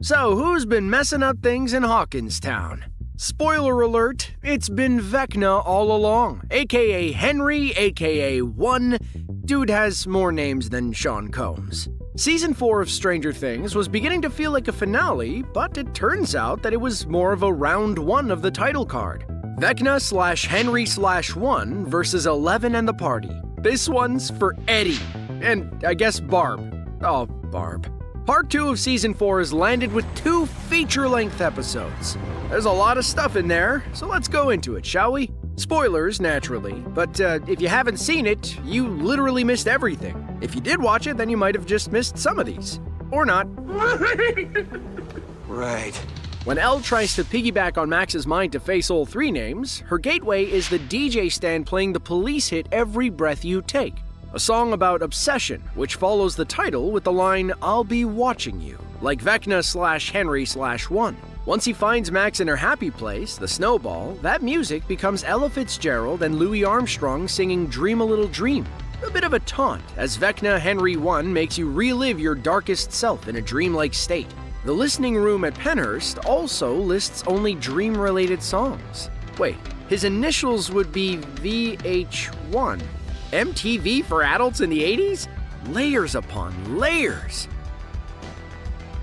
So, who's been messing up things in Hawkinstown? Spoiler alert, it's been Vecna all along, aka Henry, aka One. Dude has more names than Sean Combs. Season 4 of Stranger Things was beginning to feel like a finale, but it turns out that it was more of a round 1 of the title card. Vecna/Henry/1 versus 11 and the party. This one's for Eddie. And I guess Barb. Oh, Barb. Part 2 of Season 4 has landed with 2 feature-length episodes. There's a lot of stuff in there, so let's go into it, shall we? Spoilers, naturally, but if you haven't seen it, you literally missed everything. If you did watch it, then you might have just missed some of these. Or not. Right. When Elle tries to piggyback on Max's mind to face all 3 names, her gateway is the DJ stand playing the Police hit Every Breath You Take, a song about obsession, which follows the title with the line, "I'll be watching you," like Vecna/Henry/1. Once he finds Max in her happy place, the snowball, that music becomes Ella Fitzgerald and Louis Armstrong singing Dream a Little Dream. A bit of a taunt, as Vecna Henry 1 makes you relive your darkest self in a dreamlike state. The listening room at Penhurst also lists only dream-related songs. Wait, his initials would be VH1. MTV for adults in the 80s? Layers upon layers.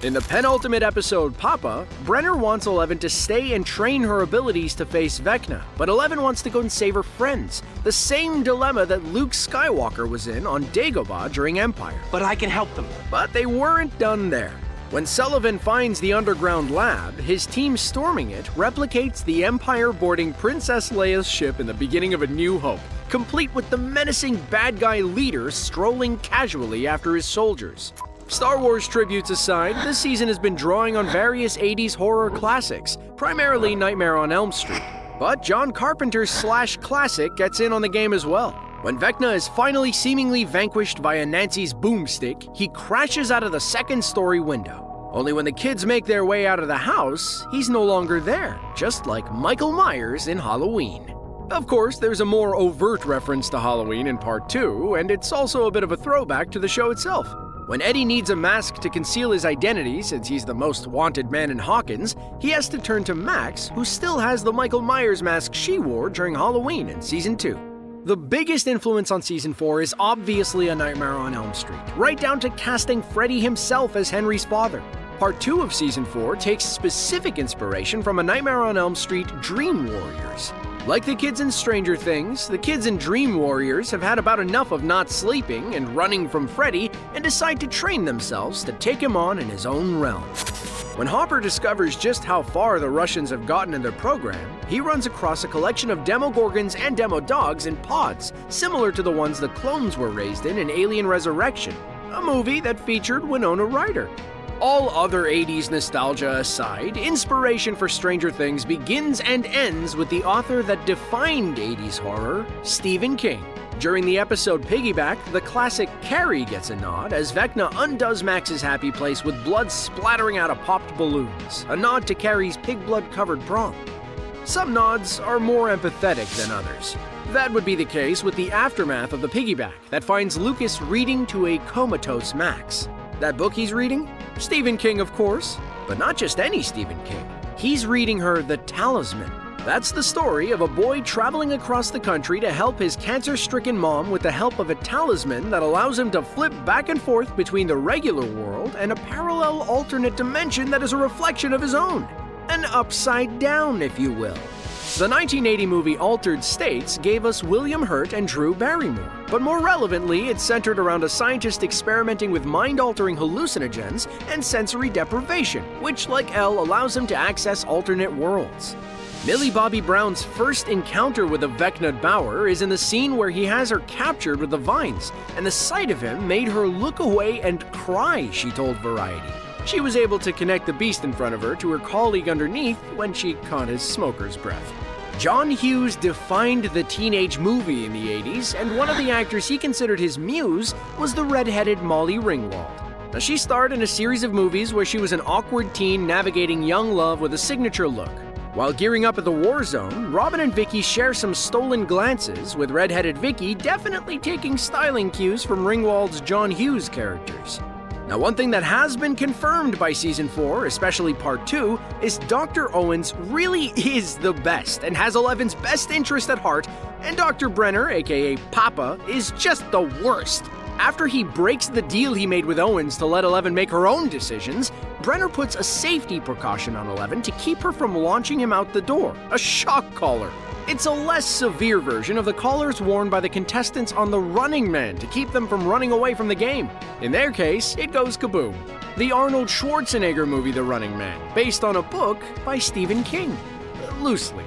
In the penultimate episode, Papa, Brenner wants Eleven to stay and train her abilities to face Vecna, but Eleven wants to go and save her friends. The same dilemma that Luke Skywalker was in on Dagobah during Empire. But I can help them. But they weren't done there. When Sullivan finds the underground lab, his team storming it replicates the Empire boarding Princess Leia's ship in the beginning of A New Hope, complete with the menacing bad guy leader strolling casually after his soldiers. Star Wars tributes aside, this season has been drawing on various 80s horror classics, primarily Nightmare on Elm Street. But John Carpenter's slash classic gets in on the game as well. When Vecna is finally seemingly vanquished via Nancy's boomstick, he crashes out of the second-story window. Only when the kids make their way out of the house, he's no longer there, just like Michael Myers in Halloween. Of course, there's a more overt reference to Halloween in Part 2, and it's also a bit of a throwback to the show itself. When Eddie needs a mask to conceal his identity, since he's the most wanted man in Hawkins, he has to turn to Max, who still has the Michael Myers mask she wore during Halloween in Season 2. The biggest influence on Season 4 is obviously A Nightmare on Elm Street, right down to casting Freddy himself as Henry's father. Part 2 of Season 4 takes specific inspiration from A Nightmare on Elm Street Dream Warriors. Like the kids in Stranger Things, the kids in Dream Warriors have had about enough of not sleeping and running from Freddy and decide to train themselves to take him on in his own realm. When Hopper discovers just how far the Russians have gotten in their program, he runs across a collection of Demogorgons and Demodogs in pods, similar to the ones the clones were raised in Alien Resurrection, a movie that featured Winona Ryder. All other 80s nostalgia aside, inspiration for Stranger Things begins and ends with the author that defined 80s horror, Stephen King. During the episode Piggyback, the classic Carrie gets a nod as Vecna undoes Max's happy place with blood splattering out of popped balloons, a nod to Carrie's pig blood-covered prom. Some nods are more empathetic than others. That would be the case with the aftermath of the Piggyback that finds Lucas reading to a comatose Max. That book he's reading? Stephen King, of course, but not just any Stephen King. He's reading her The Talisman. That's the story of a boy traveling across the country to help his cancer-stricken mom with the help of a talisman that allows him to flip back and forth between the regular world and a parallel alternate dimension that is a reflection of his own. An upside down, if you will. The 1980 movie Altered States gave us William Hurt and Drew Barrymore, but more relevantly, it's centered around a scientist experimenting with mind-altering hallucinogens and sensory deprivation, which, like Elle, allows him to access alternate worlds. Millie Bobby Brown's first encounter with a Vecna Bauer is in the scene where he has her captured with the vines, and the sight of him made her look away and cry, she told Variety. She was able to connect the beast in front of her to her colleague underneath when she caught his smoker's breath. John Hughes defined the teenage movie in the 80s, and one of the actors he considered his muse was the red-headed Molly Ringwald. Now, she starred in a series of movies where she was an awkward teen navigating young love with a signature look. While gearing up at the war zone, Robin and Vicky share some stolen glances, with red-headed Vicky definitely taking styling cues from Ringwald's John Hughes characters. Now, one thing that has been confirmed by Season 4, especially Part 2, is Dr. Owens really is the best and has Eleven's best interest at heart, and Dr. Brenner, aka Papa, is just the worst. After he breaks the deal he made with Owens to let Eleven make her own decisions, Brenner puts a safety precaution on Eleven to keep her from launching him out the door, a shock collar. It's a less severe version of the collars worn by the contestants on The Running Man to keep them from running away from the game. In their case, it goes kaboom. The Arnold Schwarzenegger movie The Running Man, based on a book by Stephen King. Loosely.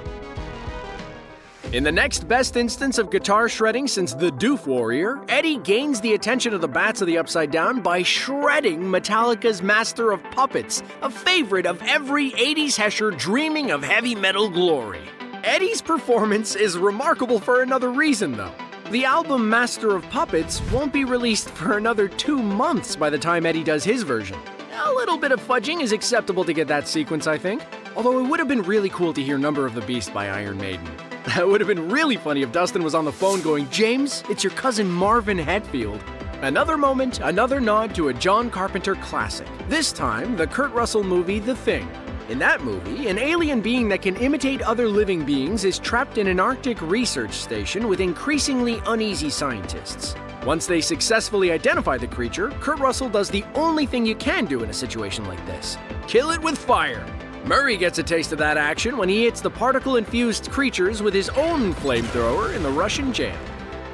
In the next best instance of guitar shredding since the Doof Warrior, Eddie gains the attention of the Bats of the Upside Down by shredding Metallica's Master of Puppets, a favorite of every 80s Hesher dreaming of heavy metal glory. Eddie's performance is remarkable for another reason, though. The album Master of Puppets won't be released for another 2 months by the time Eddie does his version. A little bit of fudging is acceptable to get that sequence, I think. Although it would have been really cool to hear Number of the Beast by Iron Maiden. That would have been really funny if Dustin was on the phone going, "James, it's your cousin Marvin Hetfield." Another moment, another nod to a John Carpenter classic. This time, the Kurt Russell movie The Thing. In that movie, an alien being that can imitate other living beings is trapped in an Arctic research station with increasingly uneasy scientists. Once they successfully identify the creature, Kurt Russell does the only thing you can do in a situation like this: kill it with fire. Murray gets a taste of that action when he hits the particle-infused creatures with his own flamethrower in the Russian jail.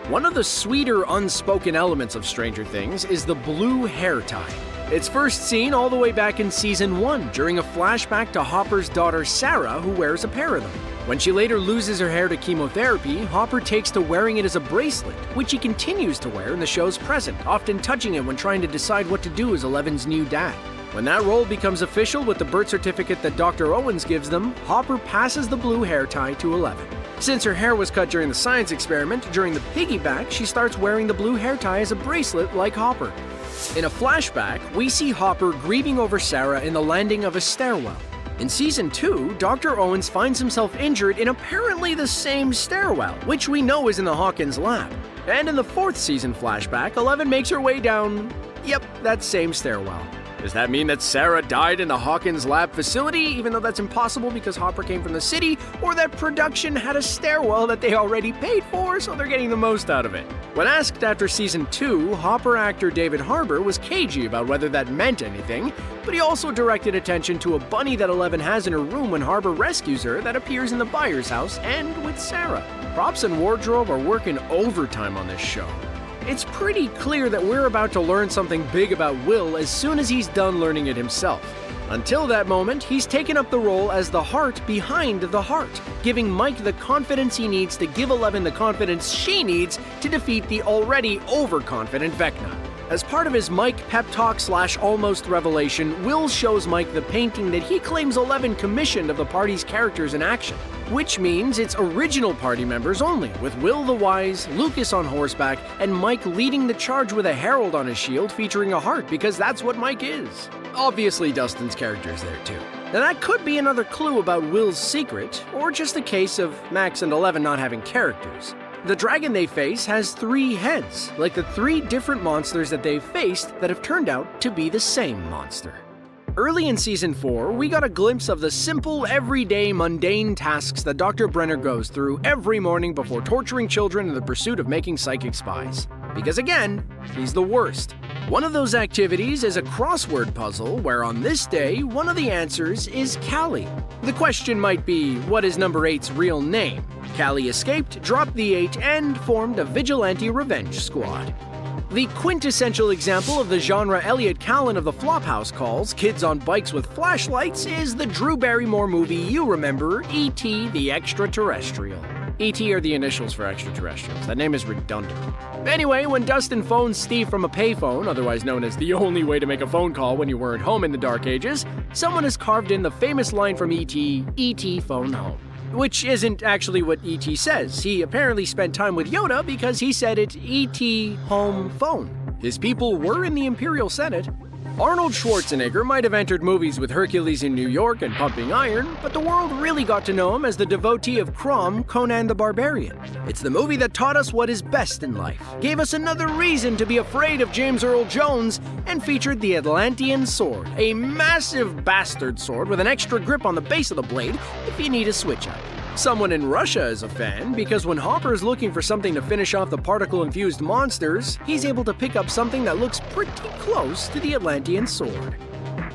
One of the sweeter unspoken elements of Stranger Things is the blue hair tie. It's first seen all the way back in Season 1 during a flashback to Hopper's daughter Sarah, who wears a pair of them. When she later loses her hair to chemotherapy, Hopper takes to wearing it as a bracelet, which he continues to wear in the show's present, often touching it when trying to decide what to do as Eleven's new dad. When that role becomes official with the birth certificate that Dr. Owens gives them, Hopper passes the blue hair tie to Eleven. Since her hair was cut during the science experiment, during the piggyback, she starts wearing the blue hair tie as a bracelet like Hopper. In a flashback, we see Hopper grieving over Sarah in the landing of a stairwell. In Season 2, Dr. Owens finds himself injured in apparently the same stairwell, which we know is in the Hawkins lab. And in the 4th season flashback, Eleven makes her way down, that same stairwell. Does that mean that Sarah died in the Hawkins lab facility, even though that's impossible because Hopper came from the city, or that production had a stairwell that they already paid for, so they're getting the most out of it? When asked after Season 2, Hopper actor David Harbour was cagey about whether that meant anything, but he also directed attention to a bunny that Eleven has in her room when Harbour rescues her that appears in the Byers house and with Sarah. Props and wardrobe are working overtime on this show. It's pretty clear that we're about to learn something big about Will as soon as he's done learning it himself. Until that moment, he's taken up the role as the heart behind the heart, giving Mike the confidence he needs to give Eleven the confidence she needs to defeat the already overconfident Vecna. As part of his Mike pep talk / almost revelation, Will shows Mike the painting that he claims Eleven commissioned of the party's characters in action, which means it's original party members only, with Will the Wise, Lucas on horseback, and Mike leading the charge with a herald on his shield featuring a heart, because that's what Mike is. Obviously, Dustin's character's there too. Now that could be another clue about Will's secret, or just a case of Max and Eleven not having characters. The dragon they face has 3 heads, like the 3 different monsters that they've faced that have turned out to be the same monster. Early in Season 4, we got a glimpse of the simple, everyday, mundane tasks that Dr. Brenner goes through every morning before torturing children in the pursuit of making psychic spies. Because again, he's the worst. One of those activities is a crossword puzzle where on this day, one of the answers is Callie. The question might be, what is number 8's real name? Callie escaped, dropped the 8, and formed a vigilante revenge squad. The quintessential example of the genre Elliot Callan of the Flophouse calls kids on bikes with flashlights is the Drew Barrymore movie you remember, E.T. the Extraterrestrial. E.T. are the initials for extraterrestrials. That name is redundant. Anyway, when Dustin phones Steve from a payphone, otherwise known as the only way to make a phone call when you weren't home in the Dark Ages, someone has carved in the famous line from E.T., E.T. phone home. Which isn't actually what E.T. says. He apparently spent time with Yoda because he said it E.T. home phone. His people were in the Imperial Senate. Arnold Schwarzenegger might have entered movies with Hercules in New York and Pumping Iron, but the world really got to know him as the devotee of Crom, Conan the Barbarian. It's the movie that taught us what is best in life, gave us another reason to be afraid of James Earl Jones, and featured the Atlantean sword, a massive bastard sword with an extra grip on the base of the blade if you need a switch-up. Someone in Russia is a fan because when Hopper is looking for something to finish off the particle-infused monsters, he's able to pick up something that looks pretty close to the Atlantean sword.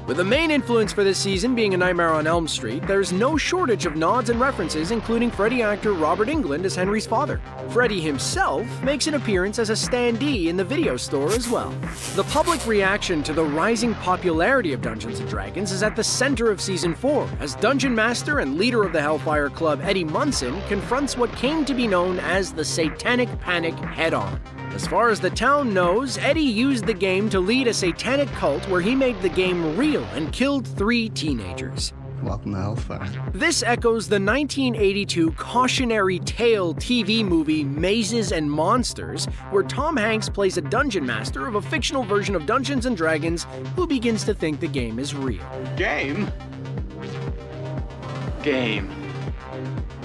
With the main influence for this season being A Nightmare on Elm Street, there's no shortage of nods and references, including Freddy actor Robert Englund as Henry's father. Freddy himself makes an appearance as a standee in the video store as well. The public reaction to the rising popularity of Dungeons & Dragons is at the center of Season 4, as Dungeon Master and leader of the Hellfire Club Eddie Munson confronts what came to be known as the Satanic Panic head-on. As far as the town knows, Eddie used the game to lead a satanic cult where he made the game real and killed 3 teenagers. Welcome to Hellfire. This echoes the 1982 cautionary tale TV movie Mazes and Monsters, where Tom Hanks plays a dungeon master of a fictional version of Dungeons & Dragons who begins to think the game is real. Game?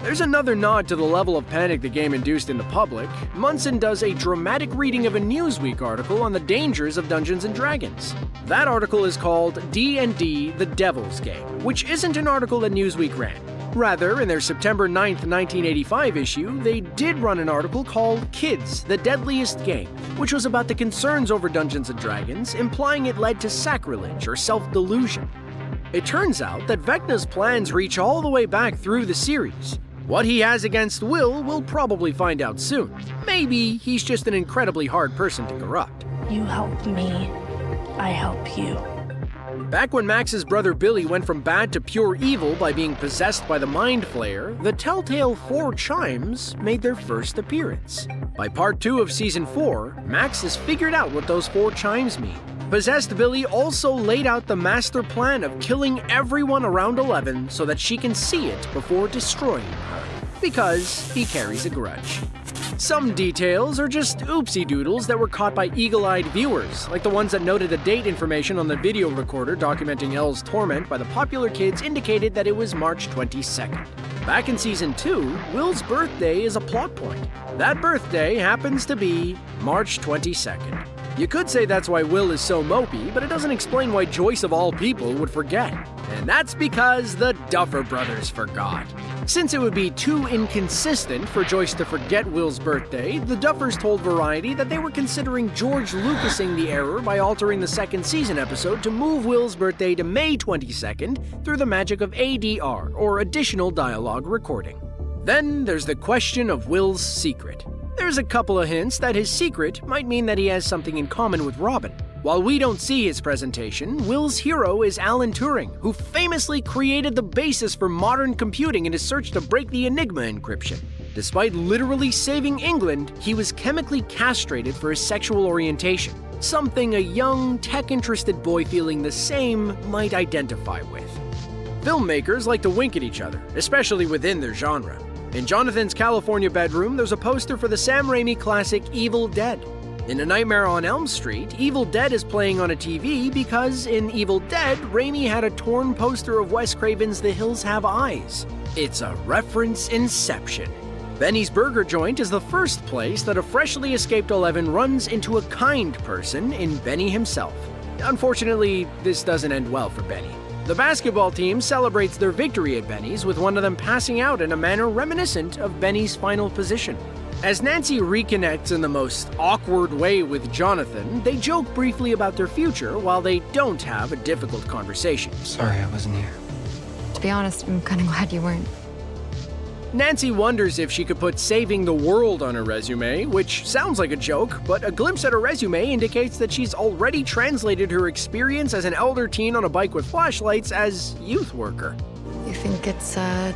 There's another nod to the level of panic the game induced in the public. Munson does a dramatic reading of a Newsweek article on the dangers of Dungeons & Dragons. That article is called D&D: The Devil's Game, which isn't an article that Newsweek ran. Rather, in their September 9th, 1985 issue, they did run an article called Kids: The Deadliest Game, which was about the concerns over Dungeons & Dragons, implying it led to sacrilege or self-delusion. It turns out that Vecna's plans reach all the way back through the series. What he has against Will, we'll probably find out soon. Maybe he's just an incredibly hard person to corrupt. You help me, I help you. Back when Max's brother Billy went from bad to pure evil by being possessed by the Mind Flayer, the telltale 4 chimes made their first appearance. By part 2 of Season 4, Max has figured out what those 4 chimes mean. Possessed Billy also laid out the master plan of killing everyone around 11 so that she can see it before destroying her, because he carries a grudge. Some details are just oopsie doodles that were caught by eagle-eyed viewers, like the ones that noted the date information on the video recorder documenting Elle's torment by the popular kids indicated that it was March 22nd. Back in Season 2, Will's birthday is a plot point. That birthday happens to be March 22nd. You could say that's why Will is so mopey, but it doesn't explain why Joyce of all people would forget. And that's because the Duffer Brothers forgot. Since it would be too inconsistent for Joyce to forget Will's birthday, the Duffers told Variety that they were considering George Lucasing the error by altering the second season episode to move Will's birthday to May 22nd through the magic of ADR, or additional dialogue recording. Then there's the question of Will's secret. There's a couple of hints that his secret might mean that he has something in common with Robin. While we don't see his presentation, Will's hero is Alan Turing, who famously created the basis for modern computing in his search to break the Enigma encryption. Despite literally saving England, he was chemically castrated for his sexual orientation, something a young, tech-interested boy feeling the same might identify with. Filmmakers like to wink at each other, especially within their genre. In Jonathan's California bedroom, there's a poster for the Sam Raimi classic Evil Dead. In A Nightmare on Elm Street, Evil Dead is playing on a TV because in Evil Dead, Raimi had a torn poster of Wes Craven's The Hills Have Eyes. It's a reference inception. Benny's Burger Joint is the first place that a freshly escaped 11 runs into a kind person in Benny himself. Unfortunately, this doesn't end well for Benny. The basketball team celebrates their victory at Benny's, with one of them passing out in a manner reminiscent of Benny's final position. As Nancy reconnects in the most awkward way with Jonathan, they joke briefly about their future while they don't have a difficult conversation. Sorry I wasn't here. To be honest, I'm kind of glad you weren't. Nancy wonders if she could put saving the world on her resume, which sounds like a joke, but a glimpse at her resume indicates that she's already translated her experience as an elder teen on a bike with flashlights as youth worker. You think it's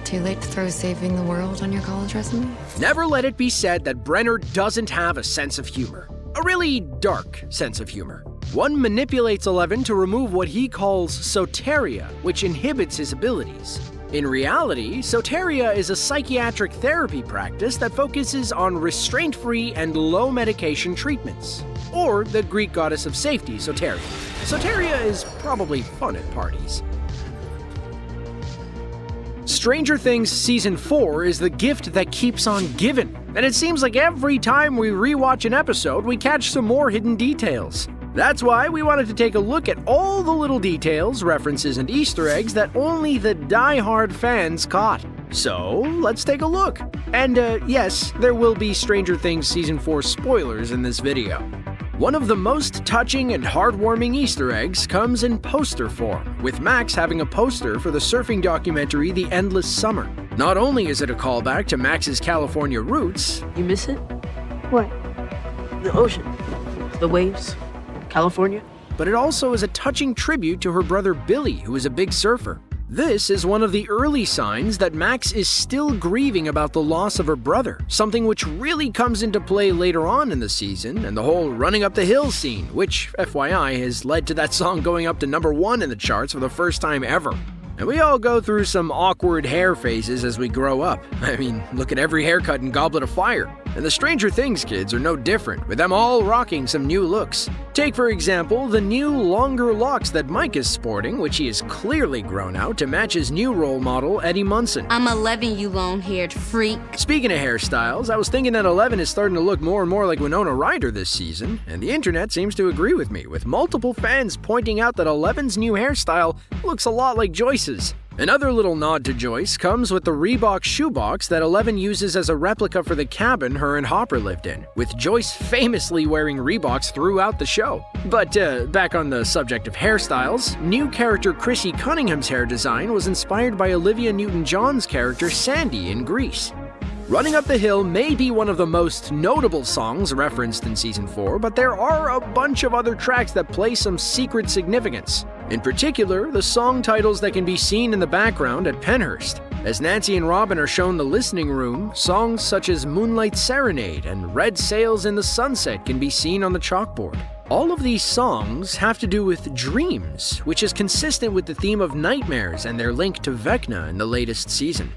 too late to throw saving the world on your college resume? Never let it be said that Brenner doesn't have a sense of humor. A really dark sense of humor. One manipulates Eleven to remove what he calls soteria, which inhibits his abilities. In reality, soteria is a psychiatric therapy practice that focuses on restraint-free and low-medication treatments. or the Greek goddess of safety, Soteria. Soteria is probably fun at parties. Stranger Things Season 4 is the gift that keeps on giving, and it seems like every time we rewatch an episode, we catch some more hidden details. That's why we wanted to take a look at all the little details, references, and Easter eggs that only the die-hard fans caught. So, let's take a look. And yes, there will be Stranger Things Season 4 spoilers in this video. One of the most touching and heartwarming Easter eggs comes in poster form, with Max having a poster for the surfing documentary The Endless Summer. Not only is it a callback to Max's California roots... You miss it? What? The ocean. The waves. California? but it also is a touching tribute to her brother Billy, who is a big surfer. This is one of the early signs that Max is still grieving about the loss of her brother, something which really comes into play later on in the season, and the whole running up the hill scene, which, FYI, has led to that song going up to #1 in the charts for the first time ever. And we all go through some awkward hair phases as we grow up. I mean, look at every haircut in Goblet of Fire. And the Stranger Things kids are no different, with them all rocking some new looks. Take, for example, the new longer locks that Mike is sporting, which he has clearly grown out to match his new role model, Eddie Munson. I'm 11, you long-haired freak. Speaking of hairstyles, I was thinking that 11 is starting to look more and more like Winona Ryder this season, and the internet seems to agree with me, with multiple fans pointing out that 11's new hairstyle looks a lot like Joyce's. Another little nod to Joyce comes with the Reebok shoebox that 11 uses as a replica for the cabin her and Hopper lived in, with Joyce famously wearing Reeboks throughout the show. But back on the subject of hairstyles, new character Chrissy Cunningham's hair design was inspired by Olivia Newton-John's character Sandy in Grease. Running Up the Hill may be one of the most notable songs referenced in Season 4, but there are a bunch of other tracks that play some secret significance. In particular, the song titles that can be seen in the background at Penhurst. As Nancy and Robin are shown the listening room, songs such as Moonlight Serenade and Red Sails in the Sunset can be seen on the chalkboard. All of these songs have to do with dreams, which is consistent with the theme of nightmares and their link to Vecna in the latest season.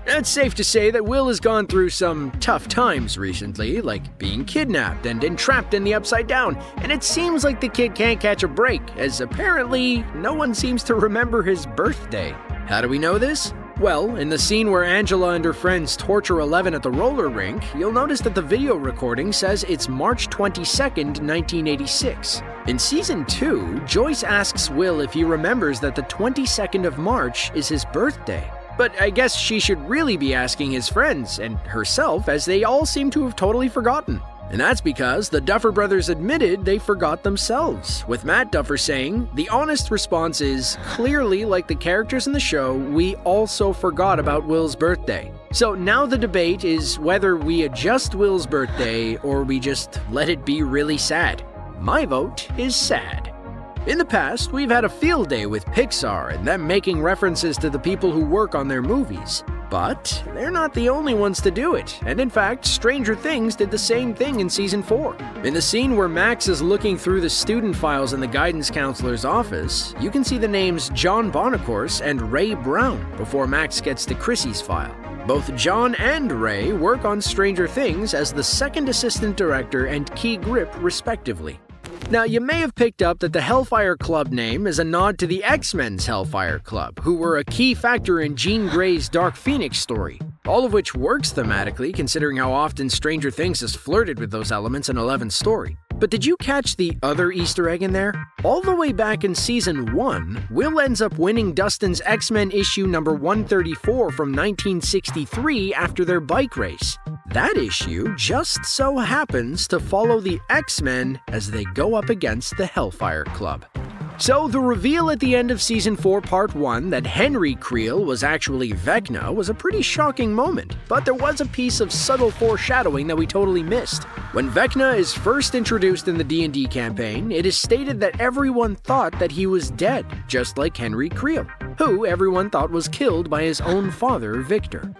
It's safe to say that Will has gone through some tough times recently, like being kidnapped and entrapped in the Upside Down, and it seems like the kid can't catch a break, as apparently no one seems to remember his birthday. How do we know this? Well, in the scene where Angela and her friends torture 11 at the roller rink, you'll notice that the video recording says it's March 22nd, 1986. In Season 2, Joyce asks Will if he remembers that the 22nd of March is his birthday. But I guess she should really be asking his friends and herself, as they all seem to have totally forgotten. And that's because the Duffer Brothers admitted they forgot themselves, with Matt Duffer saying, "The honest response is, clearly like the characters in the show, we also forgot about Will's birthday." So now the debate is whether we adjust Will's birthday or we just let it be really sad. My vote is sad. In the past, we've had a field day with Pixar and them making references to the people who work on their movies. But they're not the only ones to do it, and in fact, Stranger Things did the same thing in Season 4. In the scene where Max is looking through the student files in the guidance counselor's office, you can see the names John Bonacourse and Ray Brown before Max gets to Chrissy's file. Both John and Ray work on Stranger Things as the second assistant director and key grip, respectively. Now, you may have picked up that the Hellfire Club name is a nod to the X-Men's Hellfire Club, who were a key factor in Jean Grey's Dark Phoenix story, all of which works thematically considering how often Stranger Things has flirted with those elements in Eleven's story. But did you catch the other Easter egg in there? All the way back in Season 1, Will ends up winning Dustin's X-Men issue number 134 from 1963 after their bike race. That issue just so happens to follow the X-Men as they go up against the Hellfire Club. So the reveal at the end of Season 4 Part 1 that Henry Creel was actually Vecna was a pretty shocking moment, but there was a piece of subtle foreshadowing that we totally missed. When Vecna is first introduced in the D&D campaign, it is stated that everyone thought that he was dead, just like Henry Creel, who everyone thought was killed by his own father, Victor.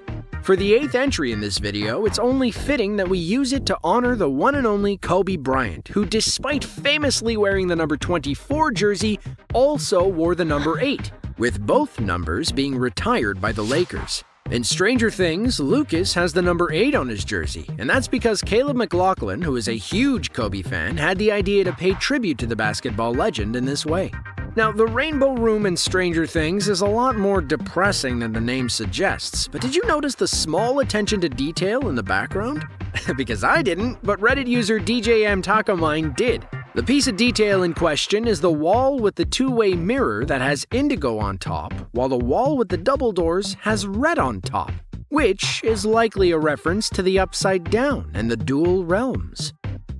For the 8th entry in this video, it's only fitting that we use it to honor the one and only Kobe Bryant, who despite famously wearing the number 24 jersey, also wore the number 8, with both numbers being retired by the Lakers. In Stranger Things, Lucas has the number 8 on his jersey, and that's because Caleb McLaughlin, who is a huge Kobe fan, had the idea to pay tribute to the basketball legend in this way. Now, the Rainbow Room in Stranger Things is a lot more depressing than the name suggests, but did you notice the small attention to detail in the background? Because I didn't, but Reddit user DJM Takamine did. The piece of detail in question is the wall with the two-way mirror that has indigo on top, while the wall with the double doors has red on top, which is likely a reference to the Upside Down and the dual realms.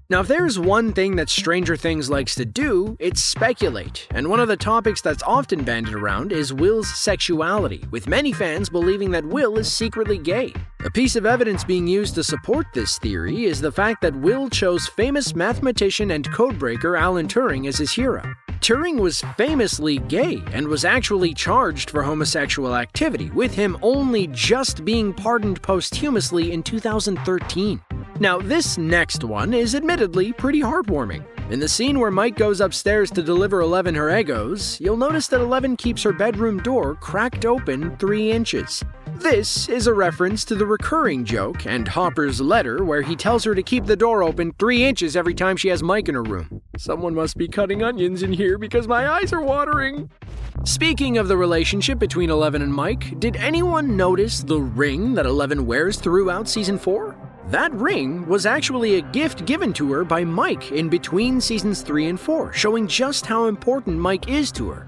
Now, if there's one thing that Stranger Things likes to do, it's speculate, and one of the topics that's often bandied around is Will's sexuality, with many fans believing that Will is secretly gay. A piece of evidence being used to support this theory is the fact that Will chose famous mathematician and codebreaker Alan Turing as his hero. Turing was famously gay and was actually charged for homosexual activity, with him only just being pardoned posthumously in 2013. Now, this next one is admittedly pretty heartwarming. In the scene where Mike goes upstairs to deliver Eleven her Eggos, you'll notice that Eleven keeps her bedroom door cracked open 3 inches. This is a reference to the recurring joke and Hopper's letter where he tells her to keep the door open 3 inches every time she has Mike in her room. Someone must be cutting onions in here because my eyes are watering. Speaking of the relationship between Eleven and Mike, did anyone notice the ring that Eleven wears throughout Season 4? That ring was actually a gift given to her by Mike in between Seasons 3 and 4, showing just how important Mike is to her.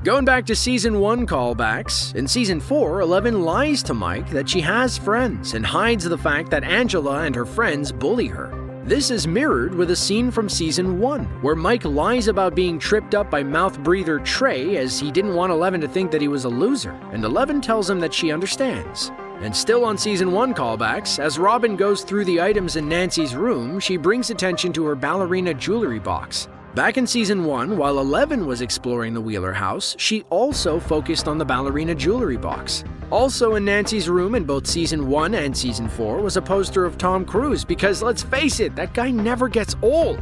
Going back to Season 1 callbacks, in Season 4, Eleven lies to Mike that she has friends and hides the fact that Angela and her friends bully her. This is mirrored with a scene from Season 1, where Mike lies about being tripped up by mouth breather Trey as he didn't want Eleven to think that he was a loser, and Eleven tells him that she understands. And still on Season 1 callbacks, as Robin goes through the items in Nancy's room, she brings attention to her ballerina jewelry box. Back in Season 1, while Eleven was exploring the Wheeler house, she also focused on the ballerina jewelry box. Also in Nancy's room in both Season 1 and Season 4 was a poster of Tom Cruise because, let's face it, that guy never gets old.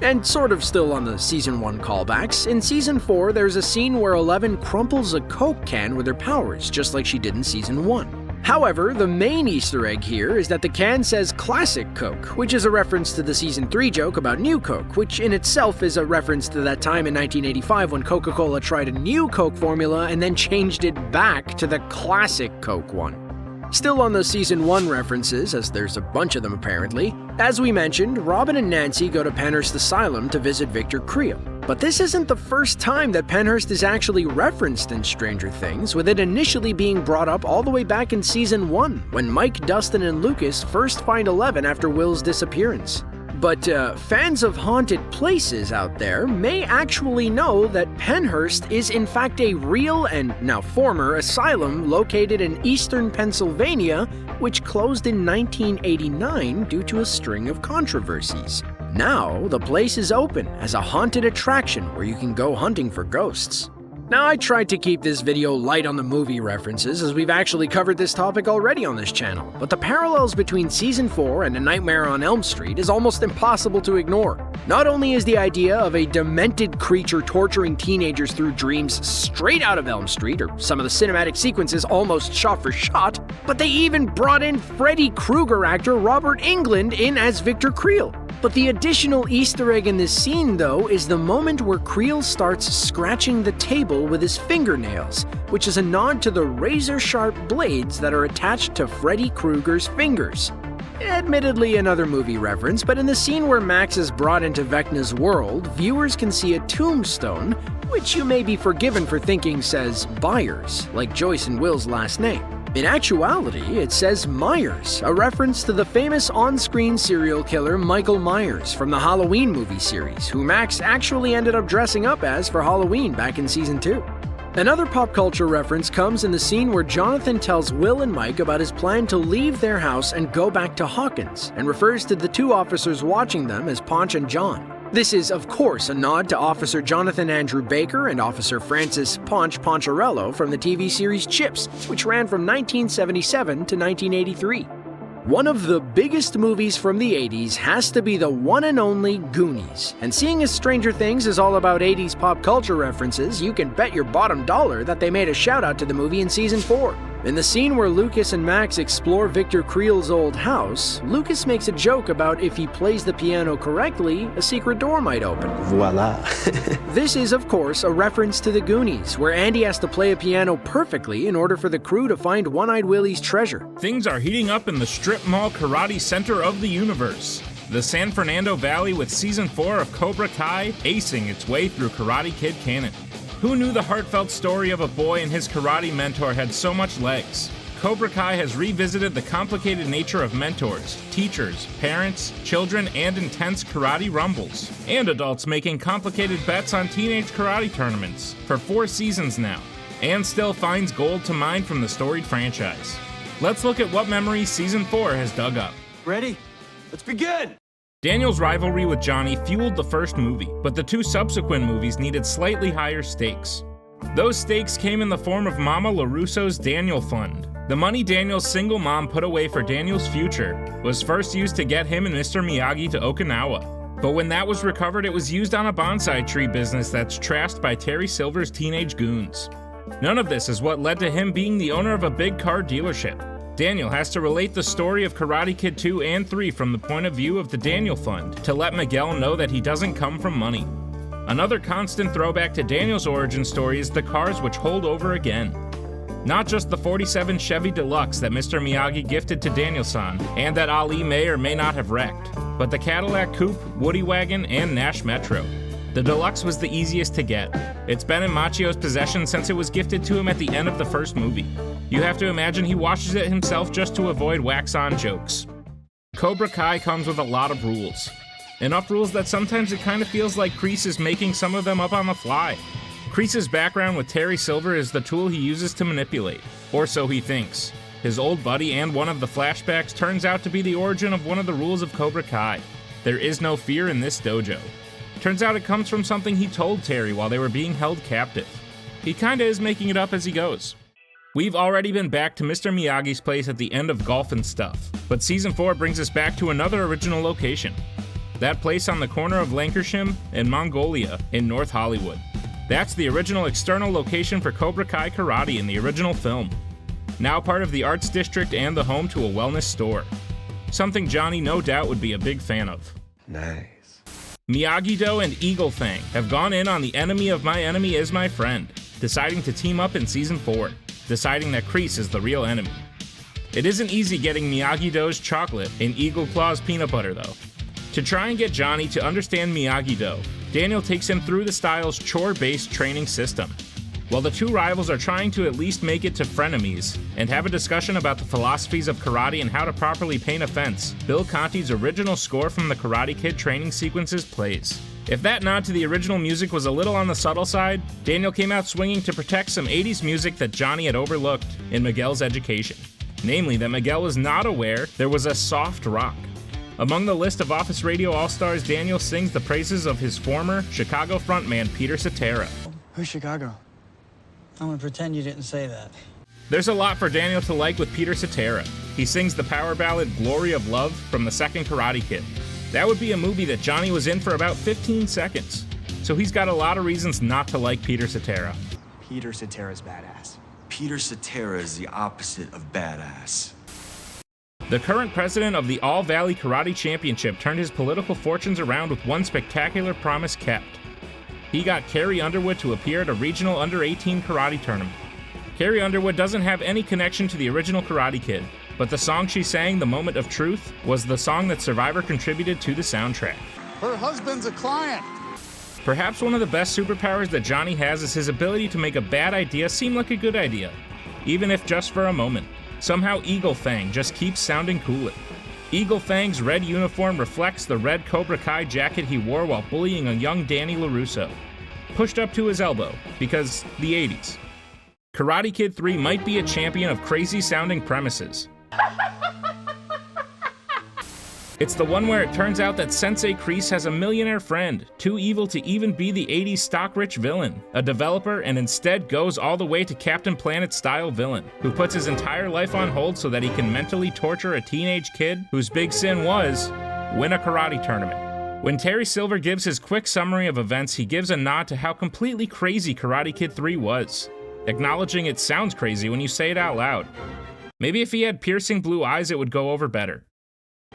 And sort of still on the Season 1 callbacks, in Season 4 there's a scene where Eleven crumples a Coke can with her powers, just like she did in Season 1. However, the main Easter egg here is that the can says Classic Coke, which is a reference to the Season 3 joke about New Coke, which in itself is a reference to that time in 1985 when Coca-Cola tried a new Coke formula and then changed it back to the Classic Coke one. Still on the Season 1 references, as there's a bunch of them apparently, as we mentioned, Robin and Nancy go to Penhurst Asylum to visit Victor Creel. But this isn't the first time that Penhurst is actually referenced in Stranger Things, with it initially being brought up all the way back in Season 1, when Mike, Dustin, and Lucas first find Eleven after Will's disappearance. But fans of haunted places out there may actually know that Penhurst is in fact a real and now former asylum located in eastern Pennsylvania, which closed in 1989 due to a string of controversies. Now, the place is open as a haunted attraction where you can go hunting for ghosts. Now, I tried to keep this video light on the movie references as we've actually covered this topic already on this channel, but the parallels between Season 4 and A Nightmare on Elm Street is almost impossible to ignore. Not only is the idea of a demented creature torturing teenagers through dreams straight out of Elm Street, or some of the cinematic sequences almost shot for shot, but they even brought in Freddy Krueger actor Robert Englund in as Victor Creel. But the additional Easter egg in this scene, though, is the moment where Creel starts scratching the table with his fingernails, which is a nod to the razor-sharp blades that are attached to Freddy Krueger's fingers. Admittedly another movie reference, but in the scene where Max is brought into Vecna's world, viewers can see a tombstone, which you may be forgiven for thinking says Byers, like Joyce and Will's last name. In actuality, it says Myers, a reference to the famous on-screen serial killer Michael Myers from the Halloween movie series, who Max actually ended up dressing up as for Halloween back in Season 2. Another pop culture reference comes in the scene where Jonathan tells Will and Mike about his plan to leave their house and go back to Hawkins, and refers to the two officers watching them as Ponch and John. This is, of course, a nod to Officer Jonathan Andrew Baker and Officer Francis Ponch Poncherello from the TV series Chips, which ran from 1977 to 1983. One of the biggest movies from the 80s has to be the one and only Goonies, and seeing as Stranger Things is all about 80s pop culture references, you can bet your bottom dollar that they made a shout out to the movie in Season 4. In the scene where Lucas and Max explore Victor Creel's old house, Lucas makes a joke about if he plays the piano correctly, a secret door might open. Voila. This is, of course, a reference to the Goonies, where Andy has to play a piano perfectly in order for the crew to find One-Eyed Willie's treasure. Things are heating up in the strip mall karate center of the universe, the San Fernando Valley, with Season 4 of Cobra Kai acing its way through Karate Kid canon. Who knew the heartfelt story of a boy and his karate mentor had so much legs? Cobra Kai has revisited the complicated nature of mentors, teachers, parents, children, and intense karate rumbles, and adults making complicated bets on teenage karate tournaments for 4 seasons now, and still finds gold to mine from the storied franchise. Let's look at what memories Season 4 has dug up. Ready? Let's begin! Daniel's rivalry with Johnny fueled the first movie, but the 2 subsequent movies needed slightly higher stakes. Those stakes came in the form of Mama LaRusso's Daniel Fund. The money Daniel's single mom put away for Daniel's future was first used to get him and Mr. Miyagi to Okinawa. But when that was recovered, it was used on a bonsai tree business that's trashed by Terry Silver's teenage goons. None of this is what led to him being the owner of a big car dealership. Daniel has to relate the story of Karate Kid 2 and 3 from the point of view of the Daniel Fund to let Miguel know that he doesn't come from money. Another constant throwback to Daniel's origin story is the cars which hold over again. Not just the 47 Chevy Deluxe that Mr. Miyagi gifted to Daniel-san and that Ali may or may not have wrecked, but the Cadillac Coupe, Woody Wagon, and Nash Metro. The Deluxe was the easiest to get. It's been in Machio's possession since it was gifted to him at the end of the first movie. You have to imagine he washes it himself just to avoid wax-on jokes. Cobra Kai comes with a lot of rules. Enough rules that sometimes it kind of feels like Kreese is making some of them up on the fly. Kreese's background with Terry Silver is the tool he uses to manipulate, or so he thinks. His old buddy and one of the flashbacks turns out to be the origin of one of the rules of Cobra Kai. There is no fear in this dojo. Turns out it comes from something he told Terry while they were being held captive. He kinda is making it up as he goes. We've already been back to Mr. Miyagi's place at the end of Golf and Stuff, but Season 4 brings us back to another original location. That place on the corner of Lancashire and Mongolia in North Hollywood. That's the original external location for Cobra Kai Karate in the original film. Now part of the Arts District and the home to a wellness store. Something Johnny no doubt would be a big fan of. Nice. Miyagi-Do and Eagle Fang have gone in on the enemy of my enemy is my friend, deciding to team up in Season 4, deciding that Kreese is the real enemy. It isn't easy getting Miyagi-Do's chocolate and Eagle Claw's peanut butter though. To try and get Johnny to understand Miyagi-Do, Daniel takes him through the style's chore-based training system. While the 2 rivals are trying to at least make it to frenemies and have a discussion about the philosophies of karate and how to properly paint a fence, Bill Conti's original score from the Karate Kid training sequences plays. If that nod to the original music was a little on the subtle side, Daniel came out swinging to protect some 80s music that Johnny had overlooked in Miguel's education. Namely, that Miguel was not aware there was a soft rock. Among the list of Office Radio All-Stars, Daniel sings the praises of his former Chicago frontman Peter Cetera. Who's Chicago? I'm gonna pretend you didn't say that. There's a lot for Daniel to like with Peter Cetera. He sings the power ballad Glory of Love from the second Karate Kid. That would be a movie that Johnny was in for about 15 seconds. So he's got a lot of reasons not to like Peter Cetera. Peter Cetera's badass. Peter Cetera is the opposite of badass. The current president of the All Valley Karate Championship turned his political fortunes around with one spectacular promise kept. He got Carrie Underwood to appear at a regional under-18 karate tournament. Carrie Underwood doesn't have any connection to the original Karate Kid, but the song she sang, The Moment of Truth, was the song that Survivor contributed to the soundtrack. Her husband's a client. Perhaps one of the best superpowers that Johnny has is his ability to make a bad idea seem like a good idea, even if just for a moment. Somehow Eagle Fang just keeps sounding cooler. Eagle Fang's red uniform reflects the red Cobra Kai jacket he wore while bullying a young Danny LaRusso. Pushed up to his elbow, because the 80s. Karate Kid 3 might be a champion of crazy-sounding premises. It's the one where it turns out that Sensei Kreese has a millionaire friend, too evil to even be the 80s stock-rich villain, a developer, and instead goes all the way to Captain Planet-style villain, who puts his entire life on hold so that he can mentally torture a teenage kid whose big sin was win a karate tournament. When Terry Silver gives his quick summary of events, he gives a nod to how completely crazy Karate Kid 3 was. Acknowledging it sounds crazy when you say it out loud. Maybe if he had piercing blue eyes, it would go over better.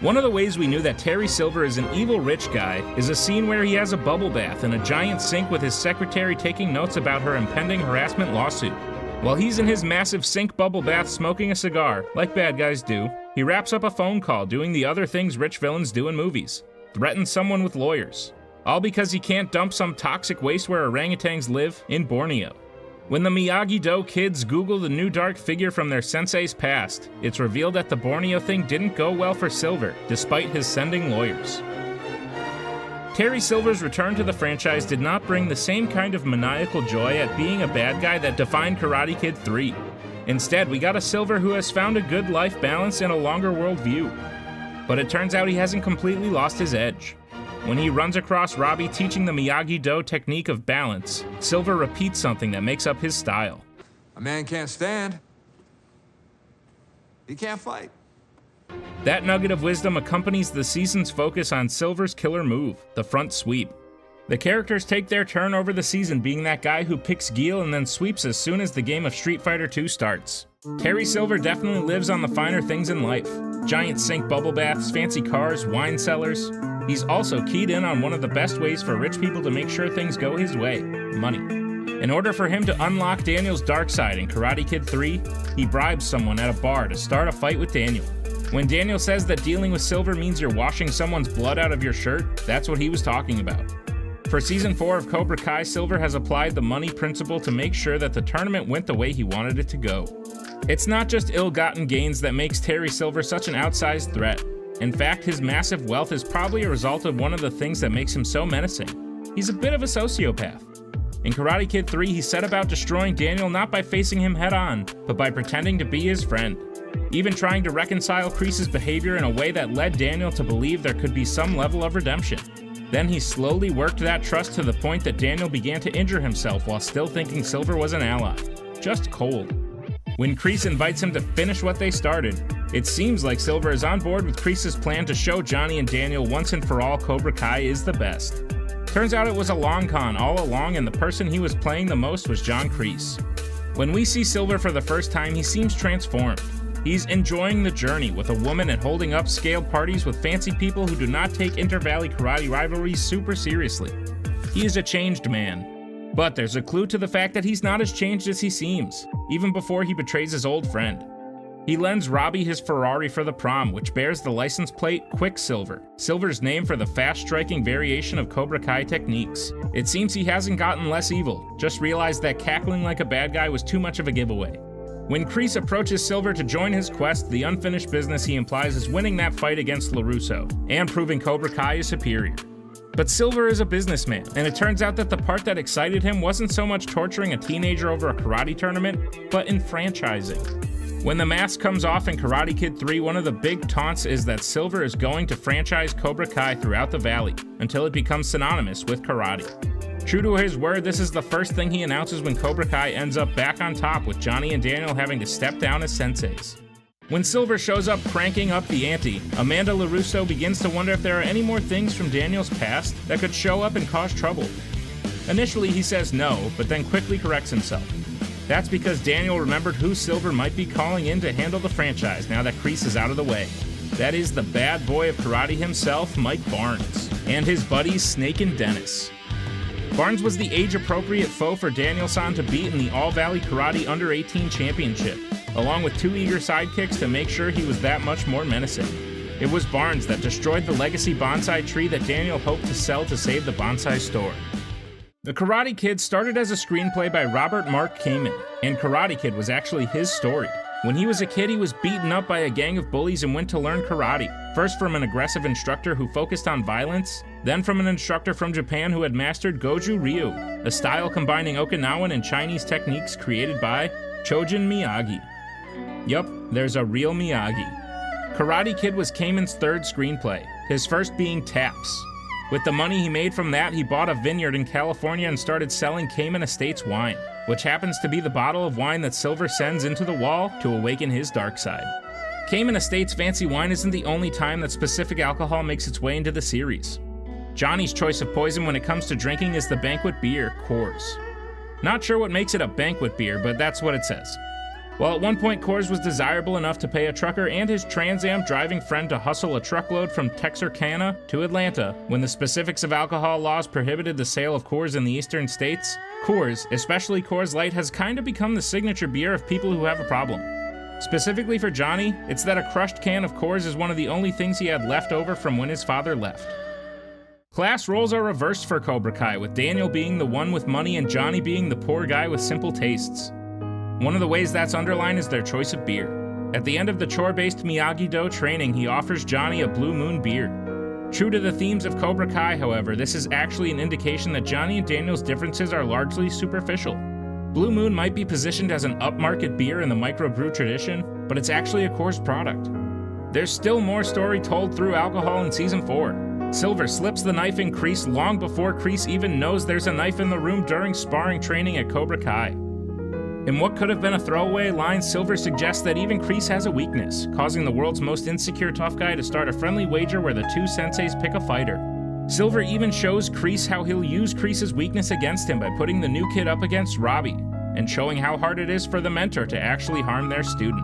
One of the ways we knew that Terry Silver is an evil rich guy is a scene where he has a bubble bath in a giant sink with his secretary taking notes about her impending harassment lawsuit. While he's in his massive sink bubble bath smoking a cigar, like bad guys do, he wraps up a phone call doing the other things rich villains do in movies. Threatens someone with lawyers. All because he can't dump some toxic waste where orangutans live in Borneo. When the Miyagi-Do kids Google the new dark figure from their sensei's past, it's revealed that the Borneo thing didn't go well for Silver, despite his sending lawyers. Terry Silver's return to the franchise did not bring the same kind of maniacal joy at being a bad guy that defined Karate Kid 3. Instead, we got a Silver who has found a good life balance and a longer worldview. But it turns out he hasn't completely lost his edge. When he runs across Robbie teaching the Miyagi-Do technique of balance, Silver repeats something that makes up his style. A man can't stand. He can't fight. That nugget of wisdom accompanies the season's focus on Silver's killer move, the front sweep. The characters take their turn over the season being that guy who picks Gil and then sweeps as soon as the game of Street Fighter 2 starts. Terry Silver definitely lives on the finer things in life. Giant sink bubble baths, fancy cars, wine cellars. He's also keyed in on one of the best ways for rich people to make sure things go his way: money. In order for him to unlock Daniel's dark side in Karate Kid 3, he bribes someone at a bar to start a fight with Daniel. When Daniel says that dealing with Silver means you're washing someone's blood out of your shirt, that's what he was talking about. For Season 4 of Cobra Kai, Silver has applied the money principle to make sure that the tournament went the way he wanted it to go. It's not just ill-gotten gains that makes Terry Silver such an outsized threat. In fact, his massive wealth is probably a result of one of the things that makes him so menacing. He's a bit of a sociopath. In Karate Kid 3, he set about destroying Daniel not by facing him head-on, but by pretending to be his friend. Even trying to reconcile Kreese's behavior in a way that led Daniel to believe there could be some level of redemption. Then he slowly worked that trust to the point that Daniel began to injure himself while still thinking Silver was an ally. Just cold. When Kreese invites him to finish what they started, it seems like Silver is on board with Kreese's plan to show Johnny and Daniel once and for all Cobra Kai is the best. Turns out it was a long con all along, and the person he was playing the most was John Kreese. When we see Silver for the first time, he seems transformed. He's enjoying the journey with a woman and holding upscale parties with fancy people who do not take Inter-Valley karate rivalries super seriously. He is a changed man. But there's a clue to the fact that he's not as changed as he seems, even before he betrays his old friend. He lends Robbie his Ferrari for the prom, which bears the license plate Quicksilver, Silver's name for the fast-striking variation of Cobra Kai techniques. It seems he hasn't gotten less evil, just realized that cackling like a bad guy was too much of a giveaway. When Kreese approaches Silver to join his quest, the unfinished business he implies is winning that fight against LaRusso, and proving Cobra Kai is superior. But Silver is a businessman, and it turns out that the part that excited him wasn't so much torturing a teenager over a karate tournament, but enfranchising. When the mask comes off in Karate Kid 3, one of the big taunts is that Silver is going to franchise Cobra Kai throughout the valley, until it becomes synonymous with karate. True to his word, this is the first thing he announces when Cobra Kai ends up back on top with Johnny and Daniel having to step down as senseis. When Silver shows up cranking up the ante, Amanda LaRusso begins to wonder if there are any more things from Daniel's past that could show up and cause trouble. Initially he says no, but then quickly corrects himself. That's because Daniel remembered who Silver might be calling in to handle the franchise now that Kreese is out of the way. That is the bad boy of karate himself, Mike Barnes, and his buddies Snake and Dennis. Barnes was the age-appropriate foe for Daniel-san to beat in the All-Valley Karate Under-18 Championship, along with two eager sidekicks to make sure he was that much more menacing. It was Barnes that destroyed the legacy bonsai tree that Daniel hoped to sell to save the bonsai store. The Karate Kid started as a screenplay by Robert Mark Kamen, and Karate Kid was actually his story. When he was a kid, he was beaten up by a gang of bullies and went to learn karate, first from an aggressive instructor who focused on violence, then from an instructor from Japan who had mastered Goju Ryu, a style combining Okinawan and Chinese techniques created by Chojin Miyagi. Yup, there's a real Miyagi. Karate Kid was Kamen's third screenplay, his first being Taps. With the money he made from that, he bought a vineyard in California and started selling Kamen Estates wine, which happens to be the bottle of wine that Silver sends into the wall to awaken his dark side. Kamen Estates fancy wine isn't the only time that specific alcohol makes its way into the series. Johnny's choice of poison when it comes to drinking is the banquet beer, Coors. Not sure what makes it a banquet beer, but that's what it says. While at one point Coors was desirable enough to pay a trucker and his Trans Am driving friend to hustle a truckload from Texarkana to Atlanta when the specifics of alcohol laws prohibited the sale of Coors in the eastern states, Coors, especially Coors Light, has kind of become the signature beer of people who have a problem. Specifically for Johnny, it's that a crushed can of Coors is one of the only things he had left over from when his father left. Class roles are reversed for Cobra Kai, with Daniel being the one with money and Johnny being the poor guy with simple tastes. One of the ways that's underlined is their choice of beer. At the end of the chore-based Miyagi-Do training, he offers Johnny a Blue Moon beer. True to the themes of Cobra Kai, however, this is actually an indication that Johnny and Daniel's differences are largely superficial. Blue Moon might be positioned as an upmarket beer in the microbrew tradition, but it's actually a Coors product. There's still more story told through alcohol in Season 4. Silver slips the knife in Kreese long before Kreese even knows there's a knife in the room during sparring training at Cobra Kai. In what could have been a throwaway line, Silver suggests that even Kreese has a weakness, causing the world's most insecure tough guy to start a friendly wager where the two senseis pick a fighter. Silver even shows Kreese how he'll use Kreese's weakness against him by putting the new kid up against Robbie, and showing how hard it is for the mentor to actually harm their student.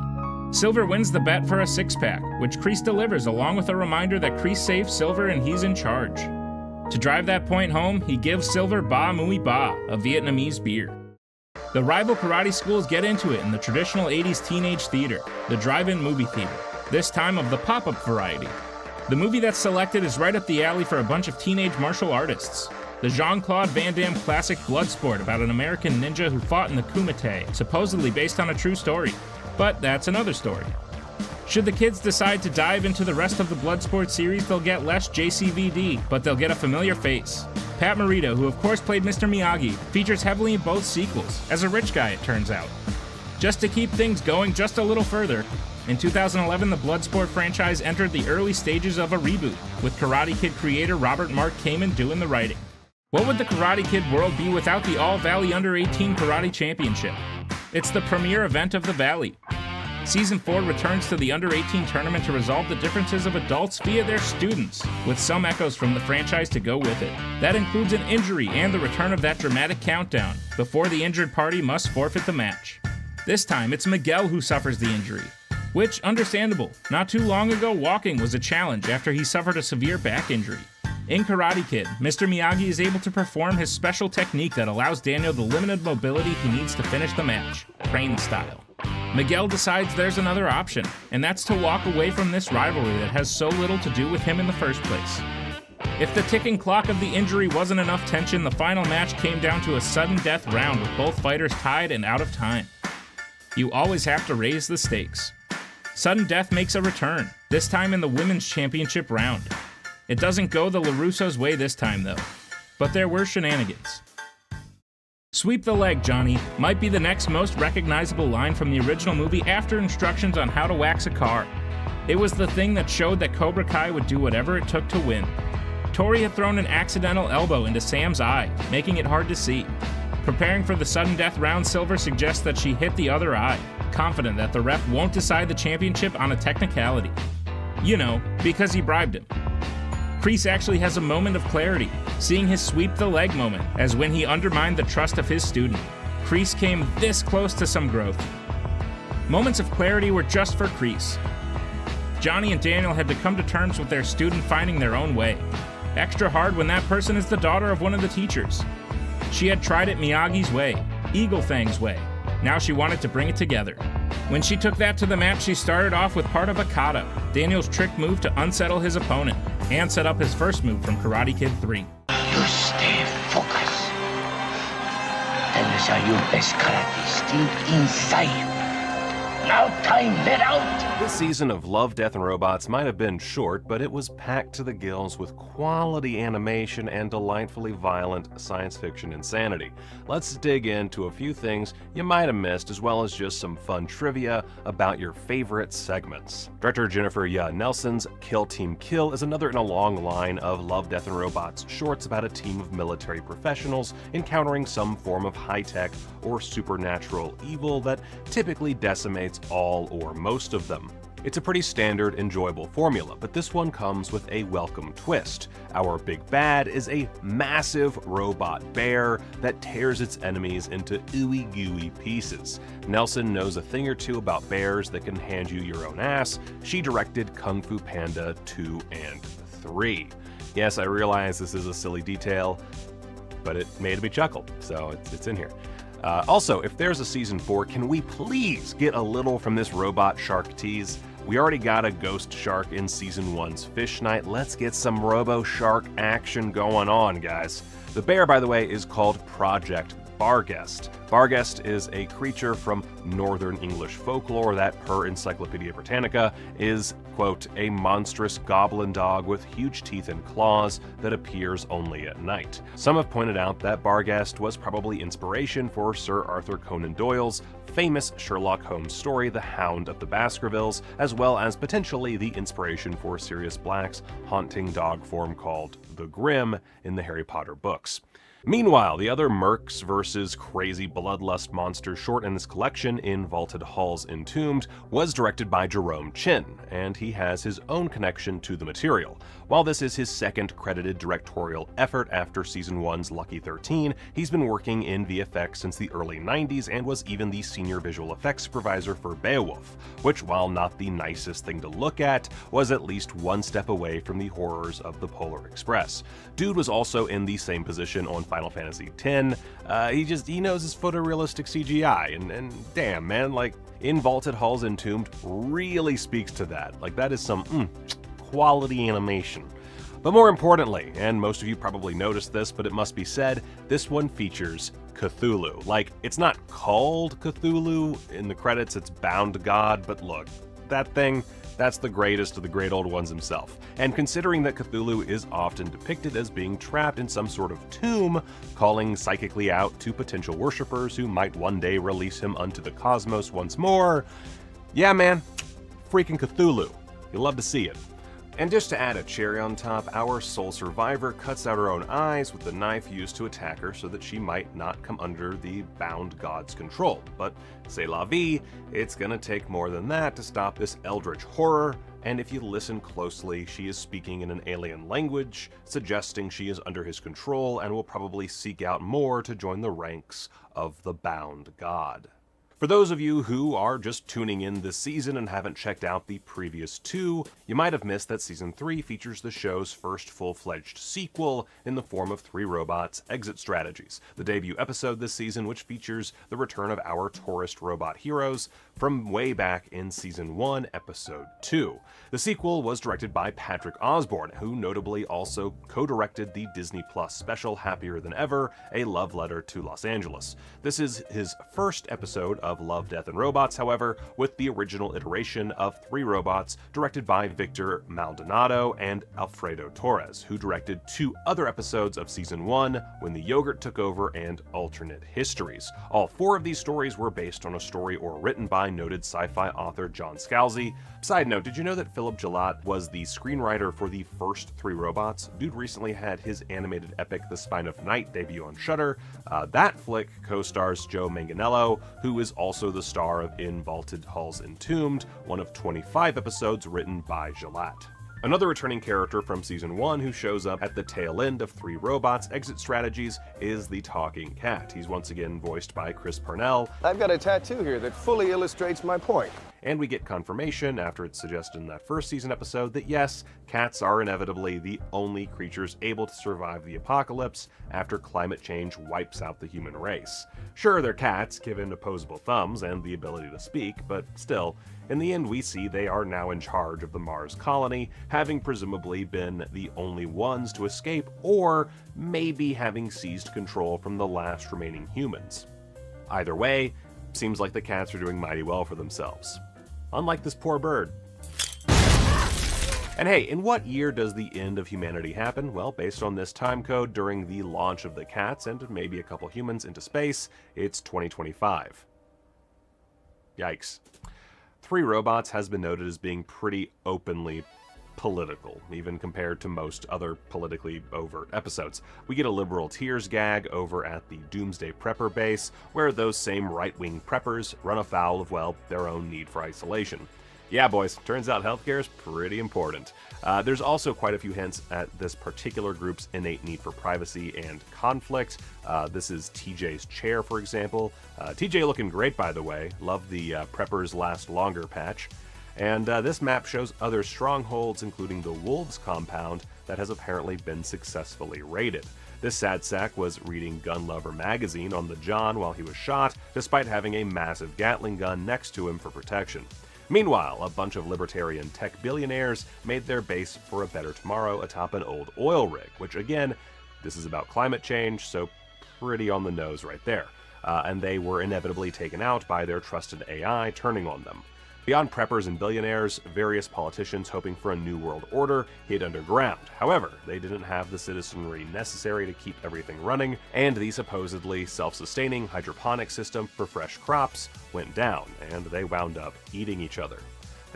Silver wins the bet for a six-pack, which Kreese delivers along with a reminder that Kreese saved Silver and he's in charge. To drive that point home, he gives Silver Ba Mui Ba, a Vietnamese beer. The rival karate schools get into it in the traditional 80s teenage theater, the drive-in movie theater, this time of the pop-up variety. The movie that's selected is right up the alley for a bunch of teenage martial artists. The Jean-Claude Van Damme classic Bloodsport about an American ninja who fought in the Kumite, supposedly based on a true story. But that's another story. Should the kids decide to dive into the rest of the Bloodsport series, they'll get less JCVD, but they'll get a familiar face. Pat Morita, who of course played Mr. Miyagi, features heavily in both sequels, as a rich guy it turns out. Just to keep things going just a little further, in 2011 the Bloodsport franchise entered the early stages of a reboot, with Karate Kid creator Robert Mark Kamen doing the writing. What would the Karate Kid world be without the All-Valley Under-18 Karate Championship? It's the premier event of the Valley. Season 4 returns to the Under-18 tournament to resolve the differences of adults via their students, with some echoes from the franchise to go with it. That includes an injury and the return of that dramatic countdown, before the injured party must forfeit the match. This time, it's Miguel who suffers the injury. Which, understandable. Not too long ago, walking was a challenge after he suffered a severe back injury. In Karate Kid, Mr. Miyagi is able to perform his special technique that allows Daniel the limited mobility he needs to finish the match, crane style. Miguel decides there's another option, and that's to walk away from this rivalry that has so little to do with him in the first place. If the ticking clock of the injury wasn't enough tension, the final match came down to a sudden death round with both fighters tied and out of time. You always have to raise the stakes. Sudden death makes a return, this time in the Women's Championship round. It doesn't go the LaRusso's way this time though, but there were shenanigans. Sweep the leg, Johnny might be the next most recognizable line from the original movie after instructions on how to wax a car. It was the thing that showed that Cobra Kai would do whatever it took to win. Tori had thrown an accidental elbow into Sam's eye, making it hard to see. Preparing for the sudden death round, Silver suggests that she hit the other eye, confident that the ref won't decide the championship on a technicality. You know, because he bribed him. Kreese actually has a moment of clarity, seeing his sweep the leg moment as when he undermined the trust of his student. Kreese came this close to some growth. Moments of clarity were just for Kreese. Johnny and Daniel had to come to terms with their student finding their own way. Extra hard when that person is the daughter of one of the teachers. She had tried it Miyagi's way, Eagle Fang's way. Now she wanted to bring it together. When she took that to the match, she started off with part of a kata, Daniel's trick move to unsettle his opponent, and set up his first move from Karate Kid 3. You stay focused. Then you show your best karate still inside. Now time, let out! This season of Love, Death, and Robots might have been short, but it was packed to the gills with quality animation and delightfully violent science fiction insanity. Let's dig into a few things you might have missed, as well as just some fun trivia about your favorite segments. Director Jennifer Nelson's Kill Team Kill is another in a long line of Love, Death, and Robots shorts about a team of military professionals encountering some form of high-tech or supernatural evil that typically decimates all or most of them. It's a pretty standard, enjoyable formula, but this one comes with a welcome twist. Our big bad is a massive robot bear that tears its enemies into ooey-gooey pieces. Nelson knows a thing or two about bears that can hand you your own ass. She directed Kung Fu Panda 2 and 3. Yes, I realize this is a silly detail, but it made me chuckle, so it's in here. Also, if there's a season 4, can we please get a little from this robot shark tease? We already got a ghost shark in season 1's Fish Night. Let's get some robo shark action going on, guys. The bear, by the way, is called Project Barghest. Barghest is a creature from Northern English folklore that, per Encyclopedia Britannica, is, quote, a monstrous goblin dog with huge teeth and claws that appears only at night. Some have pointed out that Barghest was probably inspiration for Sir Arthur Conan Doyle's famous Sherlock Holmes story, The Hound of the Baskervilles, as well as potentially the inspiration for Sirius Black's haunting dog form called the Grim in the Harry Potter books. Meanwhile, the other Mercs vs. Crazy Bloodlust monster short in this collection, In Vaulted Halls Entombed, was directed by Jerome Chin, and he has his own connection to the material. While this is his second credited directorial effort after season 1's Lucky 13, he's been working in VFX since the early 90s and was even the senior visual effects supervisor for Beowulf, which, while not the nicest thing to look at, was at least one step away from the horrors of the Polar Express. Dude was also in the same position on Final Fantasy X. He knows his photorealistic CGI, and damn, man, like, In Vaulted Halls Entombed really speaks to that. Like, that is some quality animation. But more importantly, and most of you probably noticed this, but it must be said, this one features Cthulhu. Like, it's not called Cthulhu. In the credits, it's bound to God, but look, that thing, that's the greatest of the great old ones himself. And considering that Cthulhu is often depicted as being trapped in some sort of tomb, calling psychically out to potential worshippers who might one day release him unto the cosmos once more, yeah man, freaking Cthulhu. You'll love to see it. And just to add a cherry on top, our sole survivor cuts out her own eyes with the knife used to attack her so that she might not come under the bound god's control. But c'est la vie, it's gonna take more than that to stop this eldritch horror, and if you listen closely, she is speaking in an alien language, suggesting she is under his control and will probably seek out more to join the ranks of the bound god. For those of you who are just tuning in this season and haven't checked out the previous two, you might have missed that Season 3 features the show's first full-fledged sequel in the form of 3 Robots Exit Strategies, the debut episode this season which features the return of our tourist robot heroes from way back in Season 1, Episode 2. The sequel was directed by Patrick Osborne, who notably also co-directed the Disney Plus special Happier Than Ever, A Love Letter to Los Angeles. This is his first episode of Love, Death, and Robots, however, with the original iteration of 3 Robots directed by Victor Maldonado and Alfredo Torres, who directed 2 other episodes of Season 1, When the Yogurt Took Over and Alternate Histories. All 4 of these stories were based on a story or written by noted sci-fi author John Scalzi. Side note, did you know that Philip Gillott was the screenwriter for the first 3 Robots? Dude recently had his animated epic The Spine of Night debut on Shudder. That flick co-stars Joe Manganiello, who is also the star of In Vaulted Halls Entombed, one of 25 episodes written by Gillott. Another returning character from Season 1 who shows up at the tail end of 3 Robots Exit Strategies is the Talking Cat. He's once again voiced by Chris Parnell. I've got a tattoo here that fully illustrates my point. And we get confirmation after it's suggested in that first season episode that yes, cats are inevitably the only creatures able to survive the apocalypse after climate change wipes out the human race. Sure, they're cats, given opposable thumbs and the ability to speak, but still, in the end we see they are now in charge of the Mars colony, having presumably been the only ones to escape, or maybe having seized control from the last remaining humans. Either way, seems like the cats are doing mighty well for themselves. Unlike this poor bird. And hey, in what year does the end of humanity happen? Well, based on this time code during the launch of the cats and maybe a couple humans into space, it's 2025. Yikes. 3 Robots has been noted as being pretty openly political, even compared to most other politically overt episodes. We get a liberal tears gag over at the Doomsday Prepper base, where those same right-wing preppers run afoul of, well, their own need for isolation. Yeah, boys, turns out healthcare is pretty important. There's also quite a few hints at this particular group's innate need for privacy and conflict. This is TJ's chair, for example. TJ looking great, by the way. Love the Preppers Last Longer patch. And this map shows other strongholds, including the Wolves compound that has apparently been successfully raided. This sad sack was reading Gun Lover magazine on the John while he was shot, despite having a massive Gatling gun next to him for protection. Meanwhile, a bunch of libertarian tech billionaires made their base for a better tomorrow atop an old oil rig, which again, this is about climate change, so pretty on the nose right there. And they were inevitably taken out by their trusted AI turning on them. Beyond preppers and billionaires, various politicians hoping for a new world order hid underground. However, they didn't have the citizenry necessary to keep everything running, and the supposedly self-sustaining hydroponic system for fresh crops went down, and they wound up eating each other.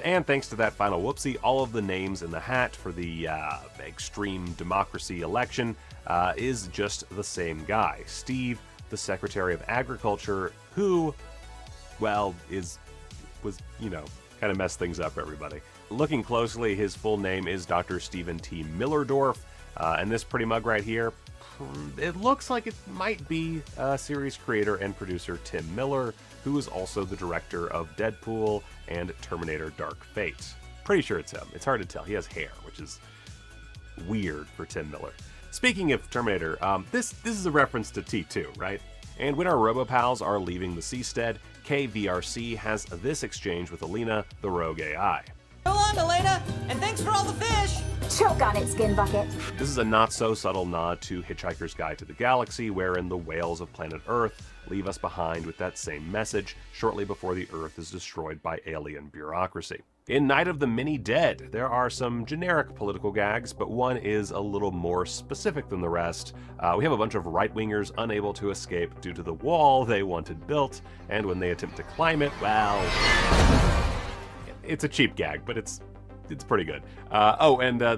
And thanks to that final whoopsie, all of the names in the hat for the extreme democracy election is just the same guy, Steve, the Secretary of Agriculture, who, well, was, kind of messed things up for everybody. Looking closely, his full name is Dr. Stephen T. Millerdorf, and this pretty mug right here, it looks like it might be series creator and producer Tim Miller, who is also the director of Deadpool and Terminator Dark Fate. Pretty sure it's him. It's hard to tell. He has hair, which is weird for Tim Miller. Speaking of Terminator, this is a reference to T2, right? And when our RoboPals are leaving the seastead, KVRC has this exchange with Alina, the rogue AI. So long, Elena, and thanks for all the fish! Choke on it, Skin Bucket. This is a not-so-subtle nod to Hitchhiker's Guide to the Galaxy, wherein the whales of planet Earth leave us behind with that same message shortly before the Earth is destroyed by alien bureaucracy. In Night of the Many Dead, there are some generic political gags, but one is a little more specific than the rest. We have a bunch of right-wingers unable to escape due to the wall they wanted built, and when they attempt to climb it, well, it's a cheap gag, but it's pretty good.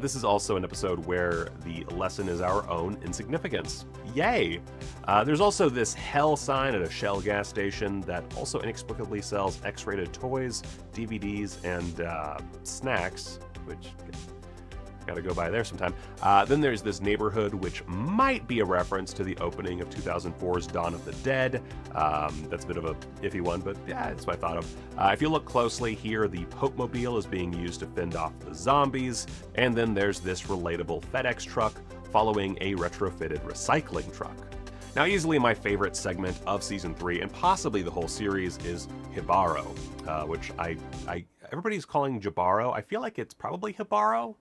This is also an episode where the lesson is our own insignificance. Yay! There's also this hell sign at a Shell gas station that also inexplicably sells X-rated toys, DVDs, and snacks, which gotta go by there sometime. Then there's this neighborhood, which might be a reference to the opening of 2004's Dawn of the Dead. That's a bit of a iffy one, but yeah, it's what I thought of. If you look closely here, the Pope Mobile is being used to fend off the zombies, and then there's this relatable FedEx truck following a retrofitted recycling truck. Now, easily my favorite segment of Season 3, and possibly the whole series, is Hibaro, which everybody's calling Jabaro. I feel like it's probably Hibaro,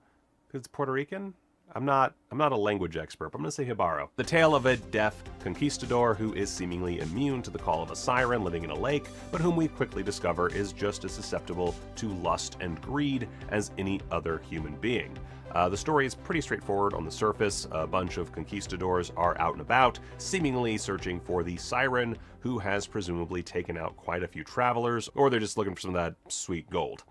because it's Puerto Rican. I'm not a language expert, but I'm gonna say Hibaro. The tale of a deaf conquistador who is seemingly immune to the call of a siren living in a lake, but whom we quickly discover is just as susceptible to lust and greed as any other human being. The story is pretty straightforward on the surface. A bunch of conquistadors are out and about, seemingly searching for the siren, who has presumably taken out quite a few travelers, or they're just looking for some of that sweet gold.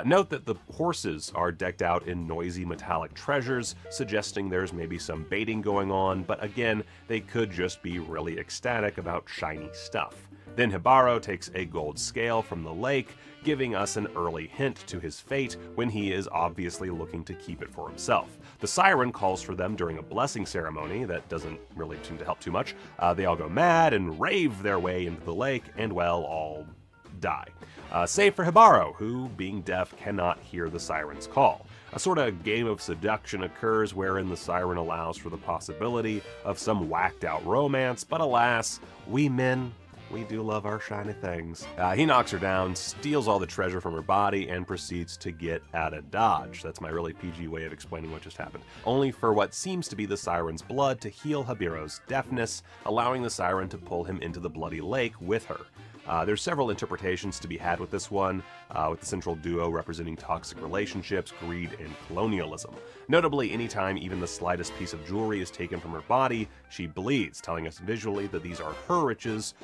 Note that the horses are decked out in noisy metallic treasures, suggesting there's maybe some baiting going on, but again, they could just be really ecstatic about shiny stuff. Then Hibaro takes a gold scale from the lake, giving us an early hint to his fate when he is obviously looking to keep it for himself. The siren calls for them during a blessing ceremony that doesn't really seem to help too much. They all go mad and rave their way into the lake, and well, all die. Save for Hibaro, who, being deaf, cannot hear the siren's call. A sort of game of seduction occurs wherein the siren allows for the possibility of some whacked-out romance, but alas, we men, we do love our shiny things. He knocks her down, steals all the treasure from her body, and proceeds to get out of Dodge. That's my really PG way of explaining what just happened. Only for what seems to be the siren's blood to heal Hibaro's deafness, allowing the siren to pull him into the bloody lake with her. There's several interpretations to be had with this one, with the central duo representing toxic relationships, greed, and colonialism. Notably, anytime even the slightest piece of jewelry is taken from her body, she bleeds, telling us visually that these are her riches,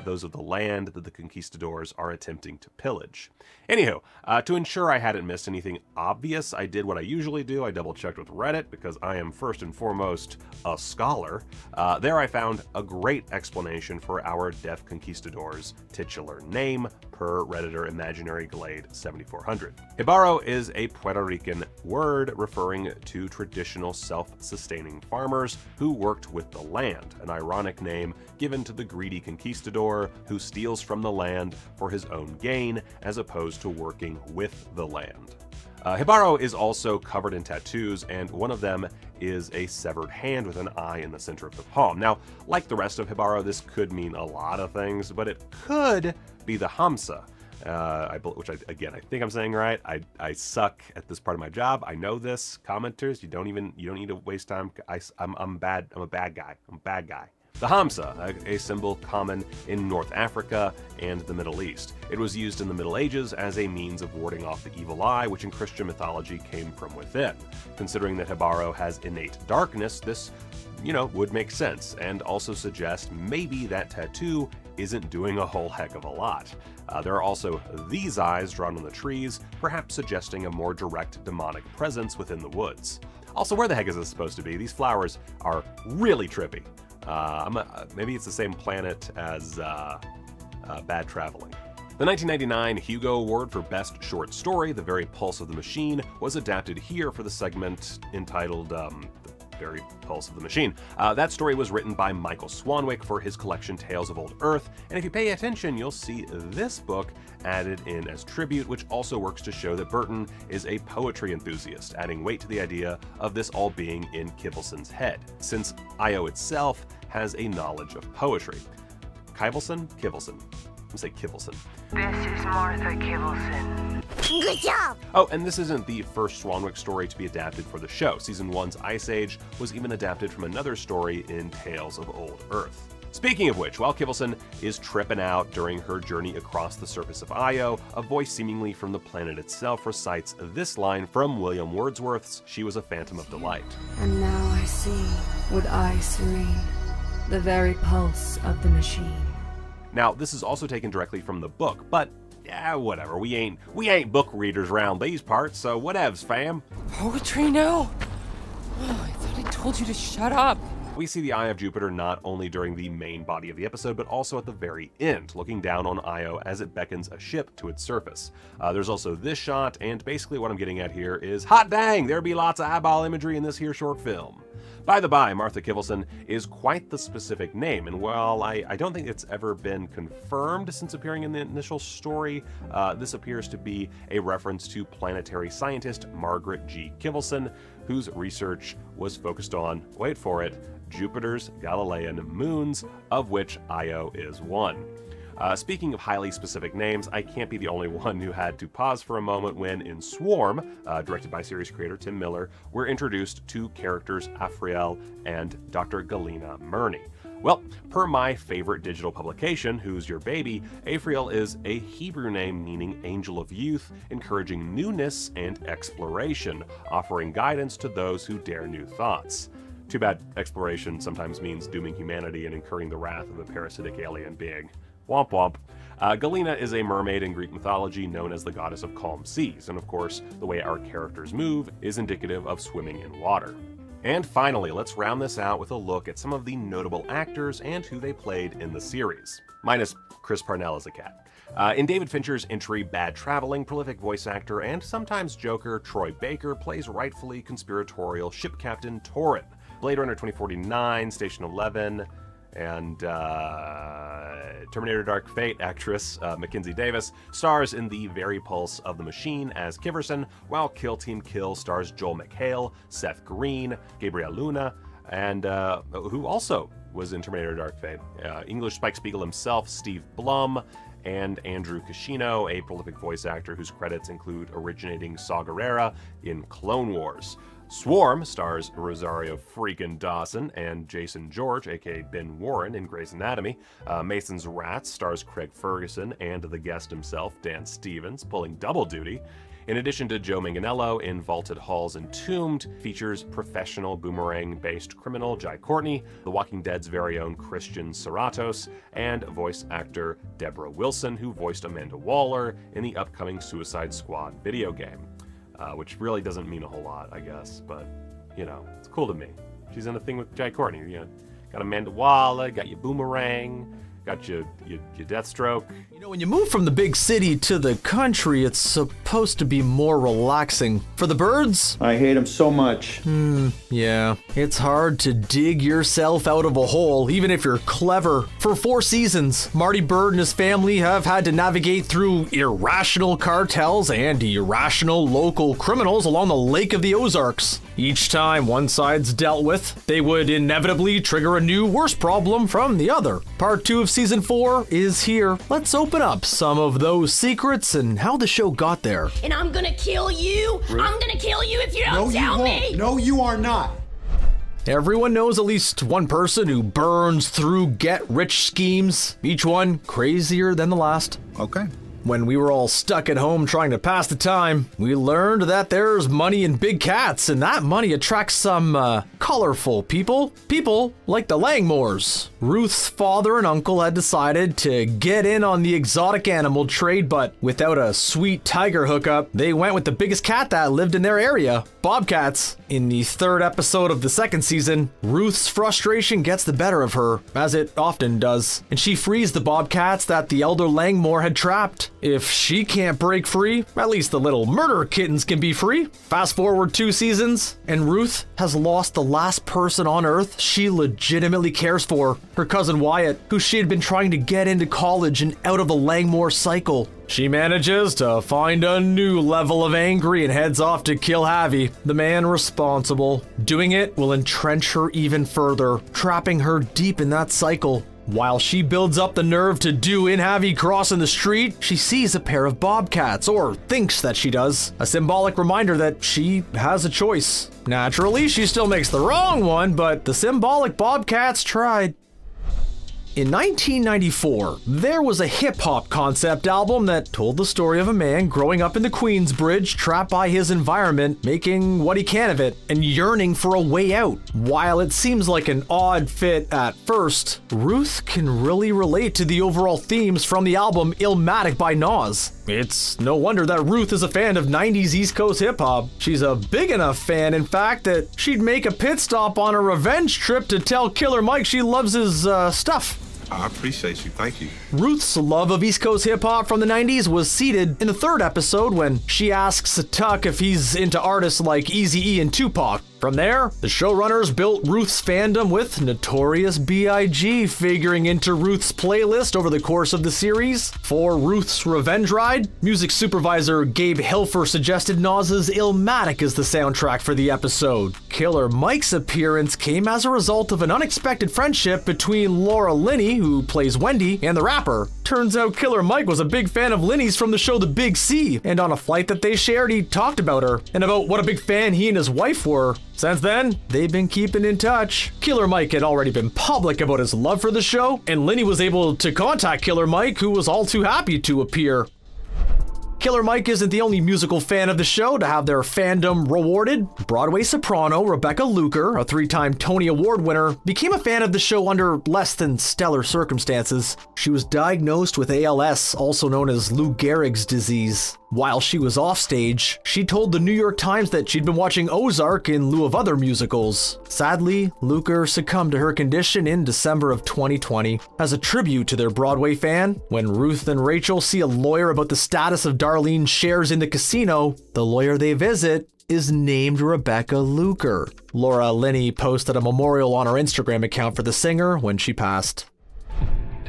those of the land that the conquistadors are attempting to pillage. Anywho, to ensure I hadn't missed anything obvious, I did what I usually do. I double-checked with Reddit, because I am first and foremost a scholar. There I found a great explanation for our deaf conquistadors' titular name, per Redditor Imaginary Glade 7400. Hibaro is a Puerto Rican word referring to traditional self-sustaining farmers who worked with the land, an ironic name given to the greedy conquistador who steals from the land for his own gain as opposed to working with the land. Hibaro is also covered in tattoos, and one of them is a severed hand with an eye in the center of the palm. Now, like the rest of Hibaro, this could mean a lot of things, but it could be the Hamsa, which I think I'm saying right. I suck at this part of my job. I know this. Commenters, you don't need to waste time. I'm bad. I'm a bad guy. I'm a bad guy. The Hamsa, a symbol common in North Africa and the Middle East. It was used in the Middle Ages as a means of warding off the evil eye, which in Christian mythology came from within. Considering that Hibaro has innate darkness, this, would make sense, and also suggest maybe that tattoo isn't doing a whole heck of a lot. There are also these eyes drawn on the trees, perhaps suggesting a more direct demonic presence within the woods. Also, where the heck is this supposed to be? These flowers are really trippy. Maybe it's the same planet as Bad Traveling. The 1999 Hugo Award for Best Short Story, The Very Pulse of the Machine, was adapted here for the segment entitled The Very Pulse of the Machine. That story was written by Michael Swanwick for his collection Tales of Old Earth, and if you pay attention, you'll see this book added in as tribute, which also works to show that Burton is a poetry enthusiast, adding weight to the idea of this all being in Kivelson's head, since Io itself has a knowledge of poetry. Kivelson? I'm gonna say Kivelson. This is Martha Kivelson. Good job! Oh, and this isn't the first Swanwick story to be adapted for the show. Season 1's Ice Age was even adapted from another story in Tales of Old Earth. Speaking of which, while Kivelson is tripping out during her journey across the surface of Io, a voice seemingly from the planet itself recites this line from William Wordsworth's She Was a Phantom of Delight. And now I see with eyes serene the very pulse of the machine. Now, this is also taken directly from the book, but yeah, whatever. We ain't book readers around these parts, so whatevs, fam. Poetry now? Oh, I thought I told you to shut up. We see the Eye of Jupiter not only during the main body of the episode, but also at the very end, looking down on Io as it beckons a ship to its surface. There's also this shot, and basically what I'm getting at here is, hot dang, there be lots of eyeball imagery in this here short film. By the by, Martha Kivelson is quite the specific name, and while I don't think it's ever been confirmed since appearing in the initial story, this appears to be a reference to planetary scientist Margaret G. Kivelson, whose research was focused on, wait for it, Jupiter's Galilean moons, of which Io is one. Speaking of highly specific names, I can't be the only one who had to pause for a moment when, in Swarm, directed by series creator Tim Miller, we're introduced to characters Afriel and Dr. Galena Murney. Well, per my favorite digital publication, Who's Your Baby, Afriel is a Hebrew name meaning angel of youth, encouraging newness and exploration, offering guidance to those who dare new thoughts. Too bad exploration sometimes means dooming humanity and incurring the wrath of a parasitic alien being. Womp womp. Galena is a mermaid in Greek mythology known as the goddess of calm seas, and of course, the way our characters move is indicative of swimming in water. And finally, let's round this out with a look at some of the notable actors and who they played in the series. Minus Chris Parnell as a cat. In David Fincher's entry Bad Traveling, prolific voice actor and sometimes Joker Troy Baker plays rightfully conspiratorial ship captain Torin. Blade Runner 2049, Station 11, and Terminator Dark Fate actress Mackenzie Davis stars in The Very Pulse of the Machine as Kiverson, while Kill Team Kill stars Joel McHale, Seth Green, Gabriel Luna, and who also was in Terminator Dark Fate, English Spike Spiegel himself, Steve Blum, and Andrew Kishino, a prolific voice actor whose credits include originating Saw Gerrera in Clone Wars. Swarm stars Rosario freaking Dawson and Jason George, aka Ben Warren in Grey's Anatomy. Mason's Rats stars Craig Ferguson and the guest himself, Dan Stevens, pulling double duty. In addition to Joe Manganiello in Vaulted Halls Entombed, features professional Boomerang-based criminal Jai Courtney, The Walking Dead's very own Christian Serratos, and voice actor Deborah Wilson, who voiced Amanda Waller in the upcoming Suicide Squad video game. Which really doesn't mean a whole lot, I guess, but, it's cool to me. She's in a thing with Jai Courtney, got Amanda Waller, got your Boomerang, Got your Deathstroke. You know, when you move from the big city to the country, it's supposed to be more relaxing. For the birds? I hate them so much. Yeah. It's hard to dig yourself out of a hole, even if you're clever. For 4 seasons, Marty Byrde and his family have had to navigate through irrational cartels and irrational local criminals along the Lake of the Ozarks. Each time one side's dealt with, they would inevitably trigger a new, worse problem from the other. Part 2 of Season 4 is here. Let's open up some of those secrets and how the show got there. And I'm gonna kill you. Ruth? I'm gonna kill you if you don't No, tell you me. won't. No, you are not. Everyone knows at least one person who burns through get-rich schemes, each one crazier than the last. Okay. When we were all stuck at home trying to pass the time, we learned that there's money in big cats, and that money attracts some, colorful people. People like the Langmores. Ruth's father and uncle had decided to get in on the exotic animal trade, but without a sweet tiger hookup, they went with the biggest cat that lived in their area, bobcats. In the 3rd episode of the 2nd season, Ruth's frustration gets the better of her, as it often does, and she frees the bobcats that the elder Langmore had trapped. If she can't break free, at least the little murder kittens can be free. Fast forward 2 seasons, and Ruth has lost the last person on Earth she legitimately cares for, her cousin Wyatt, who she had been trying to get into college and out of the Langmore cycle. She manages to find a new level of angry and heads off to kill Javi, the man responsible. Doing it will entrench her even further, trapping her deep in that cycle. While she builds up the nerve to do in Javi crossing the street, she sees a pair of bobcats, or thinks that she does. A symbolic reminder that she has a choice. Naturally, she still makes the wrong one, but the symbolic bobcats tried. In 1994, there was a hip-hop concept album that told the story of a man growing up in the Queensbridge, trapped by his environment, making what he can of it, and yearning for a way out. While it seems like an odd fit at first, Ruth can really relate to the overall themes from the album Illmatic by Nas. It's no wonder that Ruth is a fan of 90s East Coast hip-hop. She's a big enough fan, in fact, that she'd make a pit stop on a revenge trip to tell Killer Mike she loves his stuff. I appreciate you. Thank you. Ruth's love of East Coast hip-hop from the 90s was seeded in the 3rd episode when she asks Tuck if he's into artists like Eazy-E and Tupac. From there, the showrunners built Ruth's fandom with Notorious B.I.G. figuring into Ruth's playlist over the course of the series. For Ruth's Revenge Ride, music supervisor Gabe Hilfer suggested Nas's Illmatic as the soundtrack for the episode. Killer Mike's appearance came as a result of an unexpected friendship between Laura Linney, who plays Wendy, and the rapper. Turns out Killer Mike was a big fan of Linney's from the show The Big C, and on a flight that they shared, he talked about her, and about what a big fan he and his wife were. Since then, they've been keeping in touch. Killer Mike had already been public about his love for the show, and Linney was able to contact Killer Mike, who was all too happy to appear. Killer Mike isn't the only musical fan of the show to have their fandom rewarded. Broadway soprano Rebecca Luker, a 3-time Tony Award winner, became a fan of the show under less than stellar circumstances. She was diagnosed with ALS, also known as Lou Gehrig's disease. While she was offstage, she told the New York Times that she'd been watching Ozark in lieu of other musicals. Sadly, Luker succumbed to her condition in December of 2020. As a tribute to their Broadway fan, when Ruth and Rachel see a lawyer about the status of Darlene's shares in the casino, the lawyer they visit is named Rebecca Luker. Laura Linney posted a memorial on her Instagram account for the singer when she passed.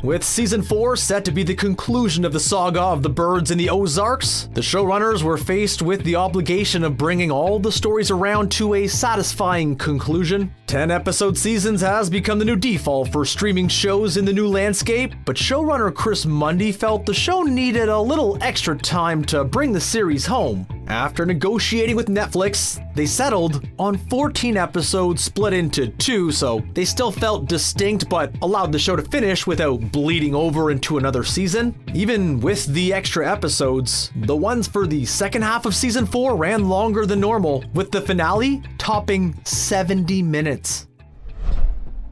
With Season 4 set to be the conclusion of the saga of the birds in the Ozarks, the showrunners were faced with the obligation of bringing all the stories around to a satisfying conclusion. 10-episode seasons has become the new default for streaming shows in the new landscape, but showrunner Chris Mundy felt the show needed a little extra time to bring the series home. After negotiating with Netflix, they settled on 14 episodes split into 2, so they still felt distinct but allowed the show to finish without bleeding over into another season. Even with the extra episodes, the ones for the second half of Season 4 ran longer than normal, with the finale topping 70 minutes.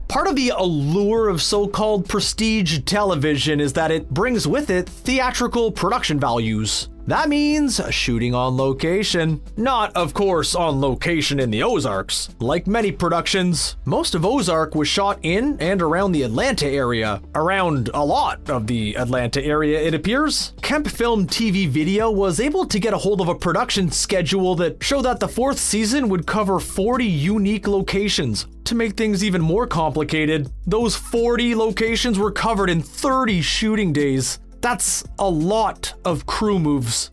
Part of the allure of so-called prestige television is that it brings with it theatrical production values. That means shooting on location. Not, of course, on location in the Ozarks. Like many productions, most of Ozark was shot in and around the Atlanta area. Around a lot of the Atlanta area, it appears. Kemp Film TV Video was able to get a hold of a production schedule that showed that the 4th season would cover 40 unique locations. To make things even more complicated, those 40 locations were covered in 30 shooting days. That's a lot of crew moves.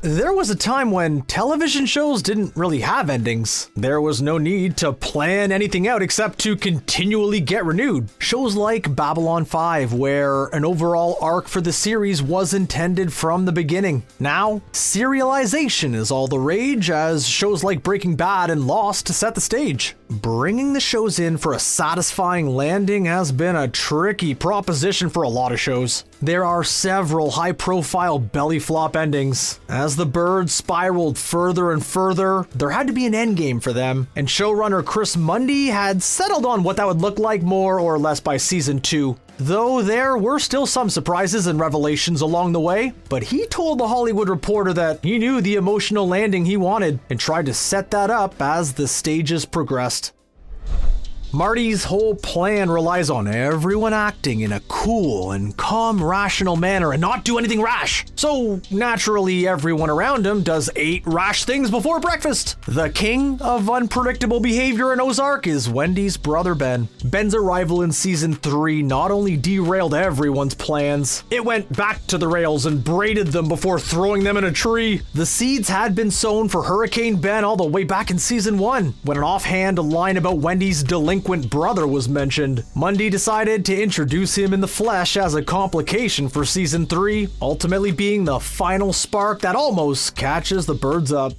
There was a time when television shows didn't really have endings. There was no need to plan anything out except to continually get renewed. Shows like Babylon 5, where an overall arc for the series was intended from the beginning. Now, serialization is all the rage, as shows like Breaking Bad and Lost set the stage. Bringing the shows in for a satisfying landing has been a tricky proposition for a lot of shows. There are several high-profile belly flop endings. As the birds spiraled further and further, there had to be an endgame for them, and showrunner Chris Mundy had settled on what that would look like more or less by season 2. Though there were still some surprises and revelations along the way, but he told The Hollywood Reporter that he knew the emotional landing he wanted and tried to set that up as the stages progressed. Marty's whole plan relies on everyone acting in a cool and calm, rational manner and not do anything rash. So naturally, everyone around him does 8 rash things before breakfast. The king of unpredictable behavior in Ozark is Wendy's brother Ben. Ben's arrival in season 3 not only derailed everyone's plans, it went back to the rails and braided them before throwing them in a tree. The seeds had been sown for Hurricane Ben all the way back in season 1, when an offhand line about Wendy's delinquent brother was mentioned. Mundy decided to introduce him in the flesh as a complication for season 3, ultimately being the final spark that almost catches the birds up.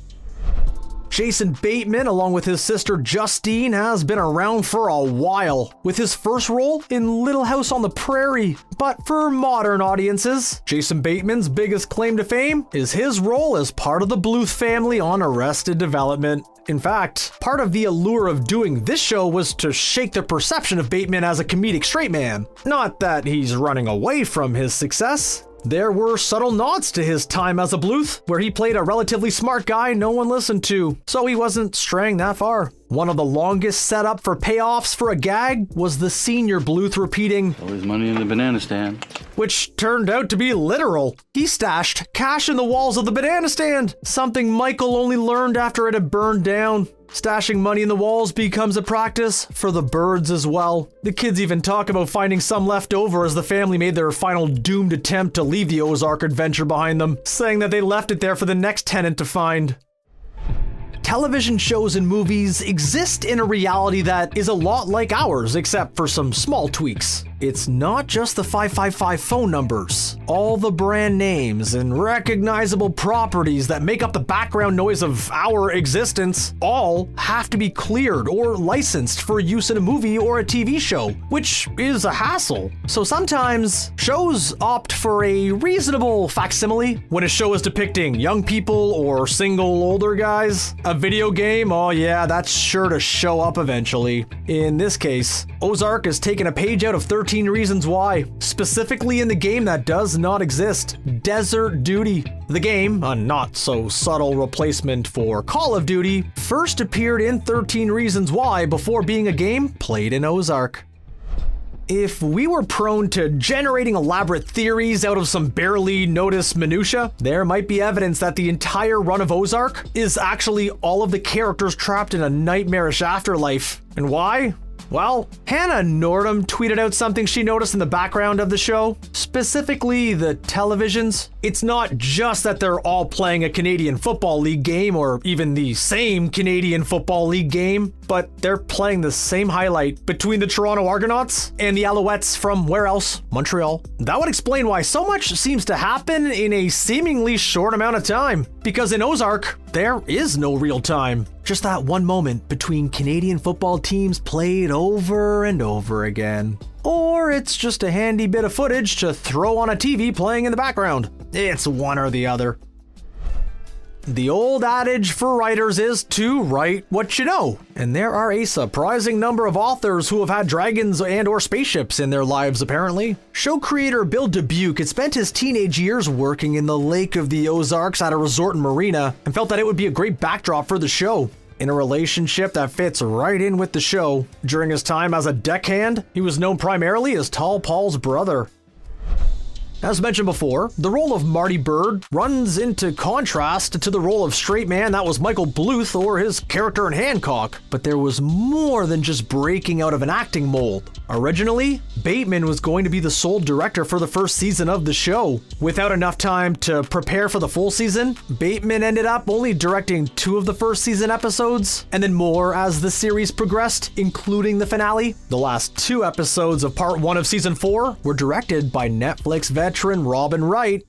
Jason Bateman, along with his sister Justine, has been around for a while, with his first role in Little House on the Prairie. But for modern audiences, Jason Bateman's biggest claim to fame is his role as part of the Bluth family on Arrested Development. In fact, part of the allure of doing this show was to shake the perception of Bateman as a comedic straight man. Not that he's running away from his success. There were subtle nods to his time as a Bluth, where he played a relatively smart guy no one listened to, so he wasn't straying that far. One of the longest setup for payoffs for a gag was the senior Bluth repeating, "Always money in the banana stand," which turned out to be literal. He stashed cash in the walls of the banana stand, something Michael only learned after it had burned down. Stashing money in the walls becomes a practice for the birds as well. The kids even talk about finding some left over as the family made their final doomed attempt to leave the Ozark adventure behind them, saying that they left it there for the next tenant to find. Television shows and movies exist in a reality that is a lot like ours, except for some small tweaks. It's not just the 555 phone numbers. All the brand names and recognizable properties that make up the background noise of our existence all have to be cleared or licensed for use in a movie or a TV show, which is a hassle. So sometimes shows opt for a reasonable facsimile. When a show is depicting young people or single older guys, a video game, oh yeah, that's sure to show up eventually. In this case, Ozark has taken a page out of 13 Reasons Why, specifically in the game that does not exist, Desert Duty. The game, a not so subtle replacement for Call of Duty, first appeared in 13 Reasons Why before being a game played in Ozark. If we were prone to generating elaborate theories out of some barely noticed minutia, there might be evidence that the entire run of Ozark is actually all of the characters trapped in a nightmarish afterlife. And why? Well, Hannah Nordum tweeted out something she noticed in the background of the show, specifically the televisions. It's not just that they're all playing a Canadian Football League game or even the same Canadian Football League game, but they're playing the same highlight between the Toronto Argonauts and the Alouettes from where else? Montreal. That would explain why so much seems to happen in a seemingly short amount of time. Because in Ozark, there is no real time. Just that one moment between Canadian football teams played over and over again. Or it's just a handy bit of footage to throw on a TV playing in the background. It's one or the other. The old adage for writers is to write what you know, and there are a surprising number of authors who have had dragons and or spaceships in their lives apparently. Show creator Bill Dubuque had spent his teenage years working in the Lake of the Ozarks at a resort and marina and felt that it would be a great backdrop for the show. In a relationship that fits right in with the show, during his time as a deckhand, he was known primarily as Tall Paul's brother. As mentioned before, the role of Marty Byrde runs into contrast to the role of straight man that was Michael Bluth or his character in Hancock, but there was more than just breaking out of an acting mold. Originally, Bateman was going to be the sole director for the first season of the show. Without enough time to prepare for the full season, Bateman ended up only directing 2 of the first season episodes, and then more as the series progressed, including the finale. The last 2 episodes of part 1 of season 4 were directed by Netflix veteran Robin Wright.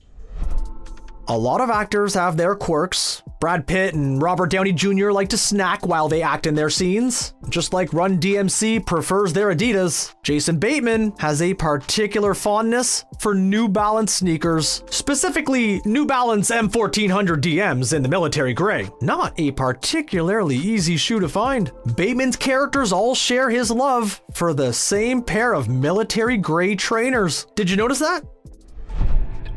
A lot of actors have their quirks. Brad Pitt and Robert Downey Jr. like to snack while they act in their scenes. Just like Run DMC prefers their Adidas, Jason Bateman has a particular fondness for New Balance sneakers, specifically New Balance M1400 DMs in the military gray. Not a particularly easy shoe to find. Bateman's characters all share his love for the same pair of military gray trainers. Did you notice that?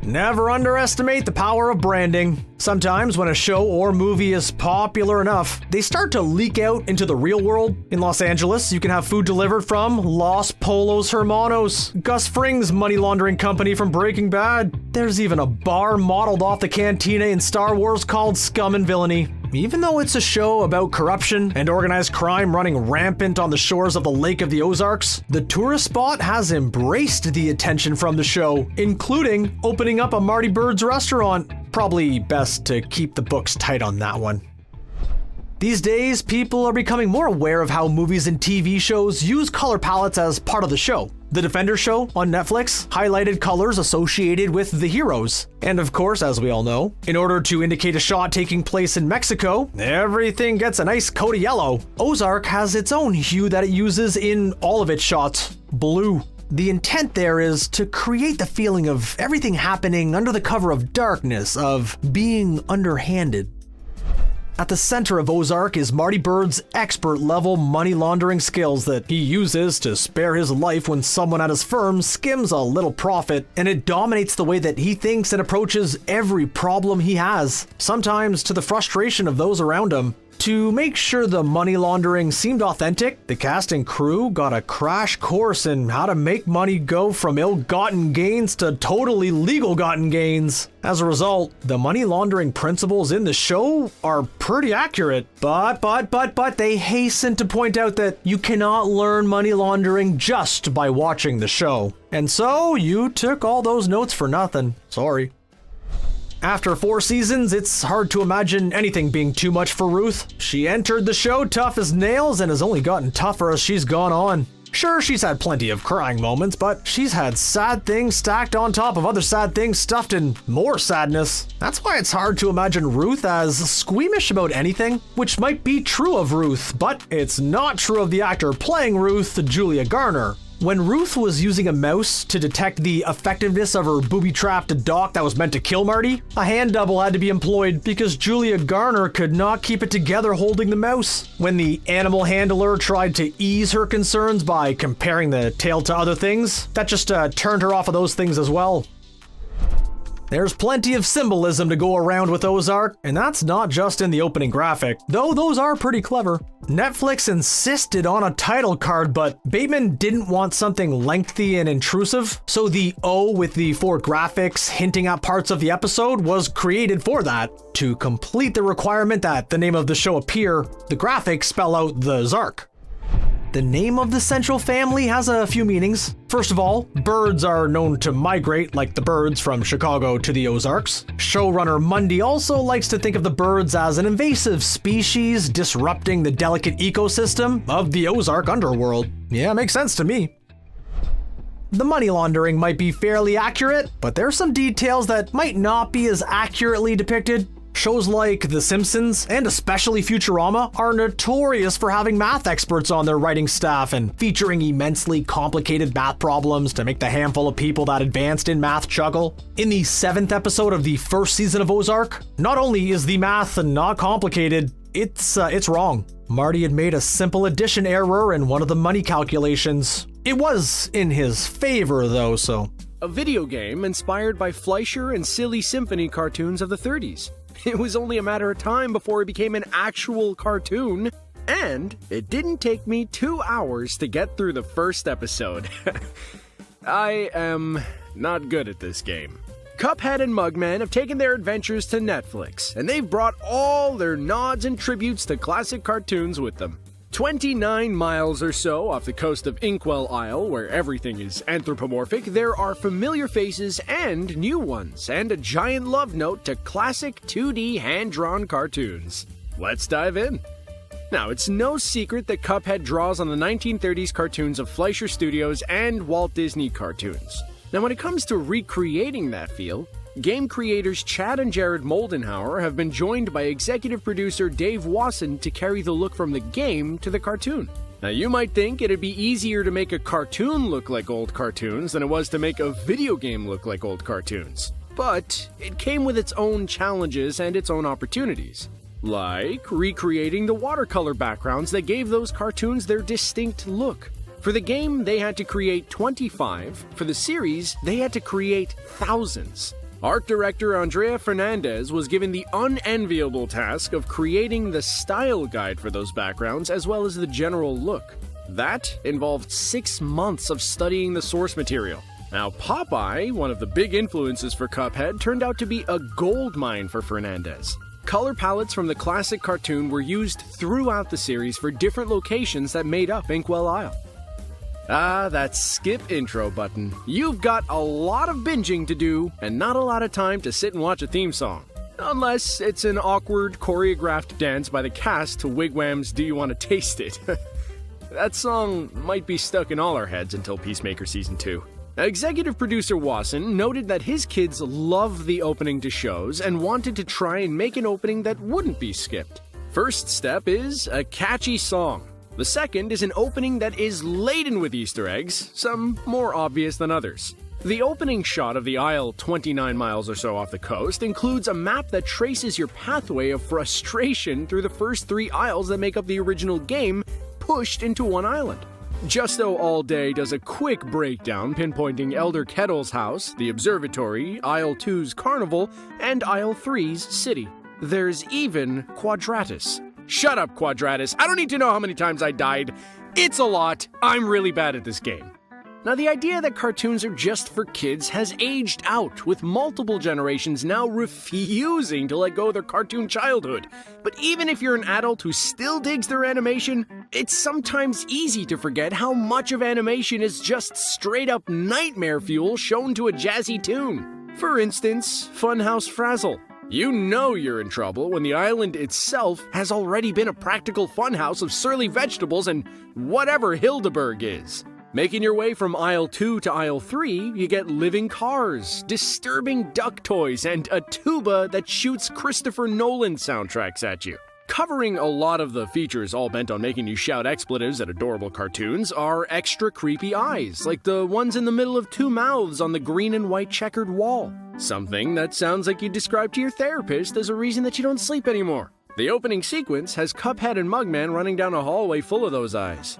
Never underestimate the power of branding. Sometimes when a show or movie is popular enough, they start to leak out into the real world. In Los Angeles, you can have food delivered from Los Polos Hermanos, Gus Fring's money laundering company from Breaking Bad. There's even a bar modeled off the cantina in Star Wars called Scum and Villainy. Even though it's a show about corruption and organized crime running rampant on the shores of the Lake of the Ozarks, the tourist spot has embraced the attention from the show, including opening up a Marty Byrde's restaurant. Probably best to keep the books tight on that one. These days, people are becoming more aware of how movies and TV shows use color palettes as part of the show. The Defender show on Netflix highlighted colors associated with the heroes. And of course, as we all know, in order to indicate a shot taking place in Mexico, everything gets a nice coat of yellow. Ozark has its own hue that it uses in all of its shots, blue. The intent there is to create the feeling of everything happening under the cover of darkness, of being underhanded. At the center of Ozark is Marty Byrde's expert-level money laundering skills that he uses to spare his life when someone at his firm skims a little profit, and it dominates the way that he thinks and approaches every problem he has, sometimes to the frustration of those around him. To make sure the money laundering seemed authentic, the cast and crew got a crash course in how to make money go from ill-gotten gains to totally legal-gotten gains. As a result, the money laundering principles in the show are pretty accurate. But they hasten to point out that you cannot learn money laundering just by watching the show. And so, you took all those notes for nothing. Sorry. After 4 seasons, it's hard to imagine anything being too much for Ruth. She entered the show tough as nails and has only gotten tougher as she's gone on. Sure, she's had plenty of crying moments, but she's had sad things stacked on top of other sad things stuffed in more sadness. That's why it's hard to imagine Ruth as squeamish about anything, which might be true of Ruth, but it's not true of the actor playing Ruth, Julia Garner. When Ruth was using a mouse to detect the effectiveness of her booby-trapped dock that was meant to kill Marty, a hand double had to be employed because Julia Garner could not keep it together holding the mouse. When the animal handler tried to ease her concerns by comparing the tail to other things, that just turned her off of those things as well. There's plenty of symbolism to go around with Ozark, and that's not just in the opening graphic, though those are pretty clever. Netflix insisted on a title card, but Bateman didn't want something lengthy and intrusive, so the O with the 4 graphics hinting at parts of the episode was created for that. To complete the requirement that the name of the show appear, the graphics spell out the Zark. The name of the central family has a few meanings. First of all, birds are known to migrate like the birds from Chicago to the Ozarks. Showrunner Mundy also likes to think of the birds as an invasive species disrupting the delicate ecosystem of the Ozark underworld. Yeah, makes sense to me. The money laundering might be fairly accurate, but there's some details that might not be as accurately depicted. Shows like The Simpsons, and especially Futurama, are notorious for having math experts on their writing staff and featuring immensely complicated math problems to make the handful of people that advanced in math chuckle. In the 7th episode of the first season of Ozark, not only is the math not complicated, it's wrong. Marty had made a simple addition error in one of the money calculations. It was in his favor though, so. A video game inspired by Fleischer and Silly Symphony cartoons of the 30s. It was only a matter of time before it became an actual cartoon, and it didn't take me 2 hours to get through the first episode. I am not good at this game. Cuphead and Mugman have taken their adventures to Netflix, and they've brought all their nods and tributes to classic cartoons with them. 29 miles or so off the coast of Inkwell Isle, where everything is anthropomorphic, there are familiar faces and new ones, and a giant love note to classic 2D hand-drawn cartoons. Let's dive in. Now, it's no secret that Cuphead draws on the 1930s cartoons of Fleischer Studios and Walt Disney cartoons. Now, when it comes to recreating that feel, game creators Chad and Jared Moldenhauer have been joined by executive producer Dave Wasson to carry the look from the game to the cartoon. Now, you might think it'd be easier to make a cartoon look like old cartoons than it was to make a video game look like old cartoons. But it came with its own challenges and its own opportunities. Like recreating the watercolor backgrounds that gave those cartoons their distinct look. For the game, they had to create 25. For the series, they had to create thousands. Art director Andrea Fernandez was given the unenviable task of creating the style guide for those backgrounds as well as the general look. That involved 6 months of studying the source material. Now, Popeye, one of the big influences for Cuphead, turned out to be a goldmine for Fernandez. Color palettes from the classic cartoon were used throughout the series for different locations that made up Inkwell Isle. Ah, that skip intro button. You've got a lot of binging to do and not a lot of time to sit and watch a theme song. Unless it's an awkward, choreographed dance by the cast to Wigwam's Do You Want to Taste It? That song might be stuck in all our heads until Peacemaker Season 2. Executive producer Wasson noted that his kids love the opening to shows and wanted to try and make an opening that wouldn't be skipped. First step is a catchy song. The second is an opening that is laden with Easter eggs, some more obvious than others. The opening shot of the isle 29 miles or so off the coast includes a map that traces your pathway of frustration through the first 3 isles that make up the original game, pushed into one island. Justo All Day does a quick breakdown pinpointing Elder Kettle's house, the observatory, Isle 2's carnival, and Isle 3's city. There's even Quadratus. Shut up, Quadratus. I don't need to know how many times I died. It's a lot. I'm really bad at this game. Now, the idea that cartoons are just for kids has aged out, with multiple generations now refusing to let go of their cartoon childhood. But even if you're an adult who still digs their animation, it's sometimes easy to forget how much of animation is just straight-up nightmare fuel shown to a jazzy tune. For instance, Funhouse Frazzle. You know you're in trouble when the island itself has already been a practical funhouse of surly vegetables and whatever Hildeberg is. Making your way from Isle 2 to Isle 3, you get living cars, disturbing duck toys, and a tuba that shoots Christopher Nolan soundtracks at you. Covering a lot of the features all bent on making you shout expletives at adorable cartoons are extra creepy eyes, like the ones in the middle of 2 mouths on the green and white checkered wall. Something that sounds like you described to your therapist as a reason that you don't sleep anymore. The opening sequence has Cuphead and Mugman running down a hallway full of those eyes.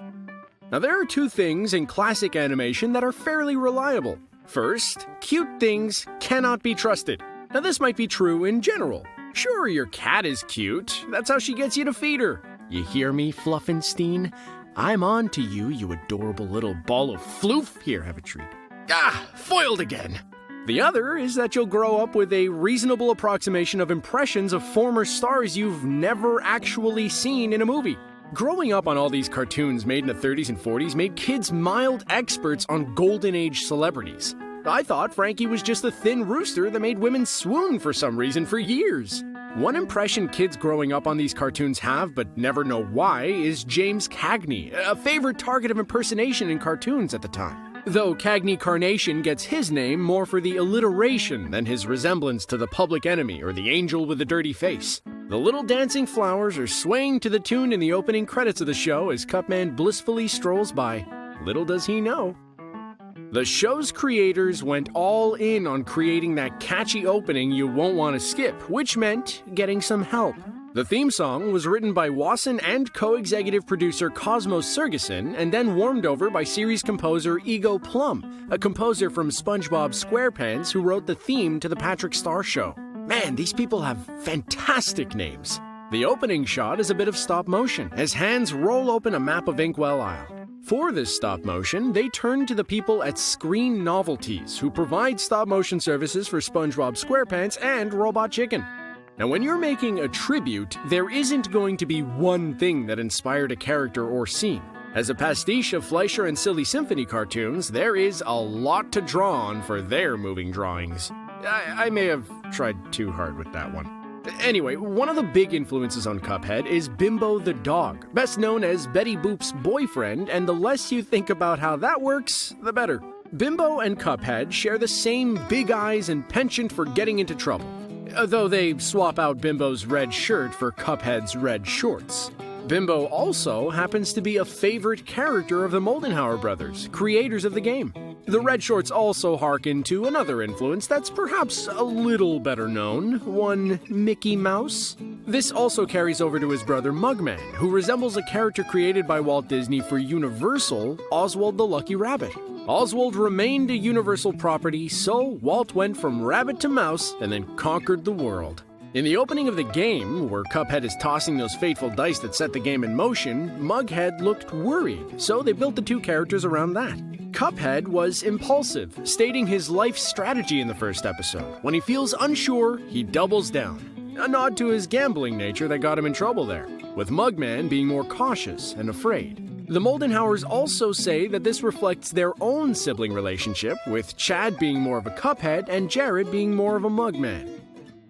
Now, there are 2 things in classic animation that are fairly reliable. First, cute things cannot be trusted. Now, this might be true in general. Sure, your cat is cute. That's how she gets you to feed her. You hear me, Fluffenstein? I'm on to you, you adorable little ball of floof. Here, have a treat. Ah, foiled again. The other is that you'll grow up with a reasonable approximation of impressions of former stars you've never actually seen in a movie. Growing up on all these cartoons made in the 30s and 40s made kids mild experts on golden age celebrities. I thought Frankie was just a thin rooster that made women swoon for some reason for years. One impression kids growing up on these cartoons have, but never know why, is James Cagney, a favorite target of impersonation in cartoons at the time. though Cagney Carnation gets his name more for the alliteration than his resemblance to the Public Enemy or the angel with the dirty face. The little dancing flowers are swaying to the tune in the opening credits of the show as Cupman blissfully strolls by. Little does he know. The show's creators went all in on creating that catchy opening you won't want to skip, which meant getting some help. The theme song was written by Wasson and co-executive producer Cosmos Sergeson, and then warmed over by series composer Ego Plum, a composer from SpongeBob SquarePants who wrote the theme to The Patrick Star Show. Man, these people have fantastic names. The opening shot is a bit of stop motion, as hands roll open a map of Inkwell Isle. For this stop motion, they turn to the people at Screen Novelties, who provide stop motion services for SpongeBob SquarePants and Robot Chicken. Now, when you're making a tribute, there isn't going to be one thing that inspired a character or scene. As a pastiche of Fleischer and Silly Symphony cartoons, there is a lot to draw on for their moving drawings. I may have tried too hard with that one. Anyway, one of the big influences on Cuphead is Bimbo the dog, best known as Betty Boop's boyfriend, and the less you think about how that works, the better. Bimbo and Cuphead share the same big eyes and penchant for getting into trouble, though they swap out Bimbo's red shirt for Cuphead's red shorts. Bimbo also happens to be a favorite character of the Moldenhauer brothers, creators of the game. The red shorts also harken to another influence that's perhaps a little better known, one Mickey Mouse. This also carries over to his brother Mugman, who resembles a character created by Walt Disney for Universal, Oswald the Lucky Rabbit. Oswald remained a Universal property, so Walt went from rabbit to mouse and then conquered the world. In the opening of the game, where Cuphead is tossing those fateful dice that set the game in motion, Mughead looked worried, so they built the two characters around that. Cuphead was impulsive, stating his life strategy in the first episode. When he feels unsure, he doubles down. A nod to his gambling nature that got him in trouble there, with Mugman being more cautious and afraid. The Moldenhauers also say that this reflects their own sibling relationship, with Chad being more of a Cuphead and Jared being more of a Mugman.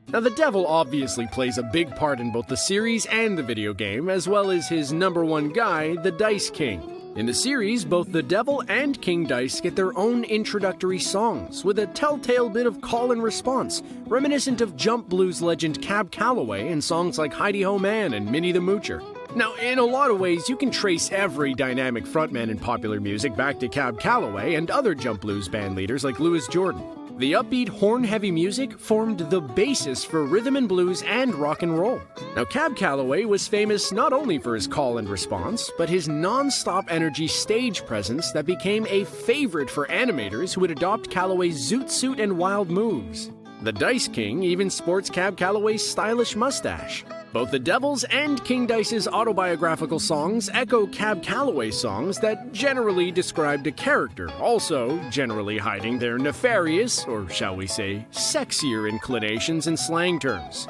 Now, the devil obviously plays a big part in both the series and the video game, as well as his number one guy, the Dice King. In the series, both the Devil and King Dice get their own introductory songs, with a telltale bit of call and response, reminiscent of Jump Blues legend Cab Calloway in songs like Heidi Ho Man and Minnie the Moocher. Now, in a lot of ways, you can trace every dynamic frontman in popular music back to Cab Calloway and other Jump Blues band leaders like Louis Jordan. The upbeat horn-heavy music formed the basis for rhythm and blues and rock and roll. Now, Cab Calloway was famous not only for his call and response, but his non-stop energy stage presence that became a favorite for animators who would adopt Calloway's zoot suit and wild moves. The Dice King even sports Cab Calloway's stylish mustache. Both the Devil's and King Dice's autobiographical songs echo Cab Calloway songs that generally described a character, also generally hiding their nefarious, or shall we say, sexier inclinations in slang terms.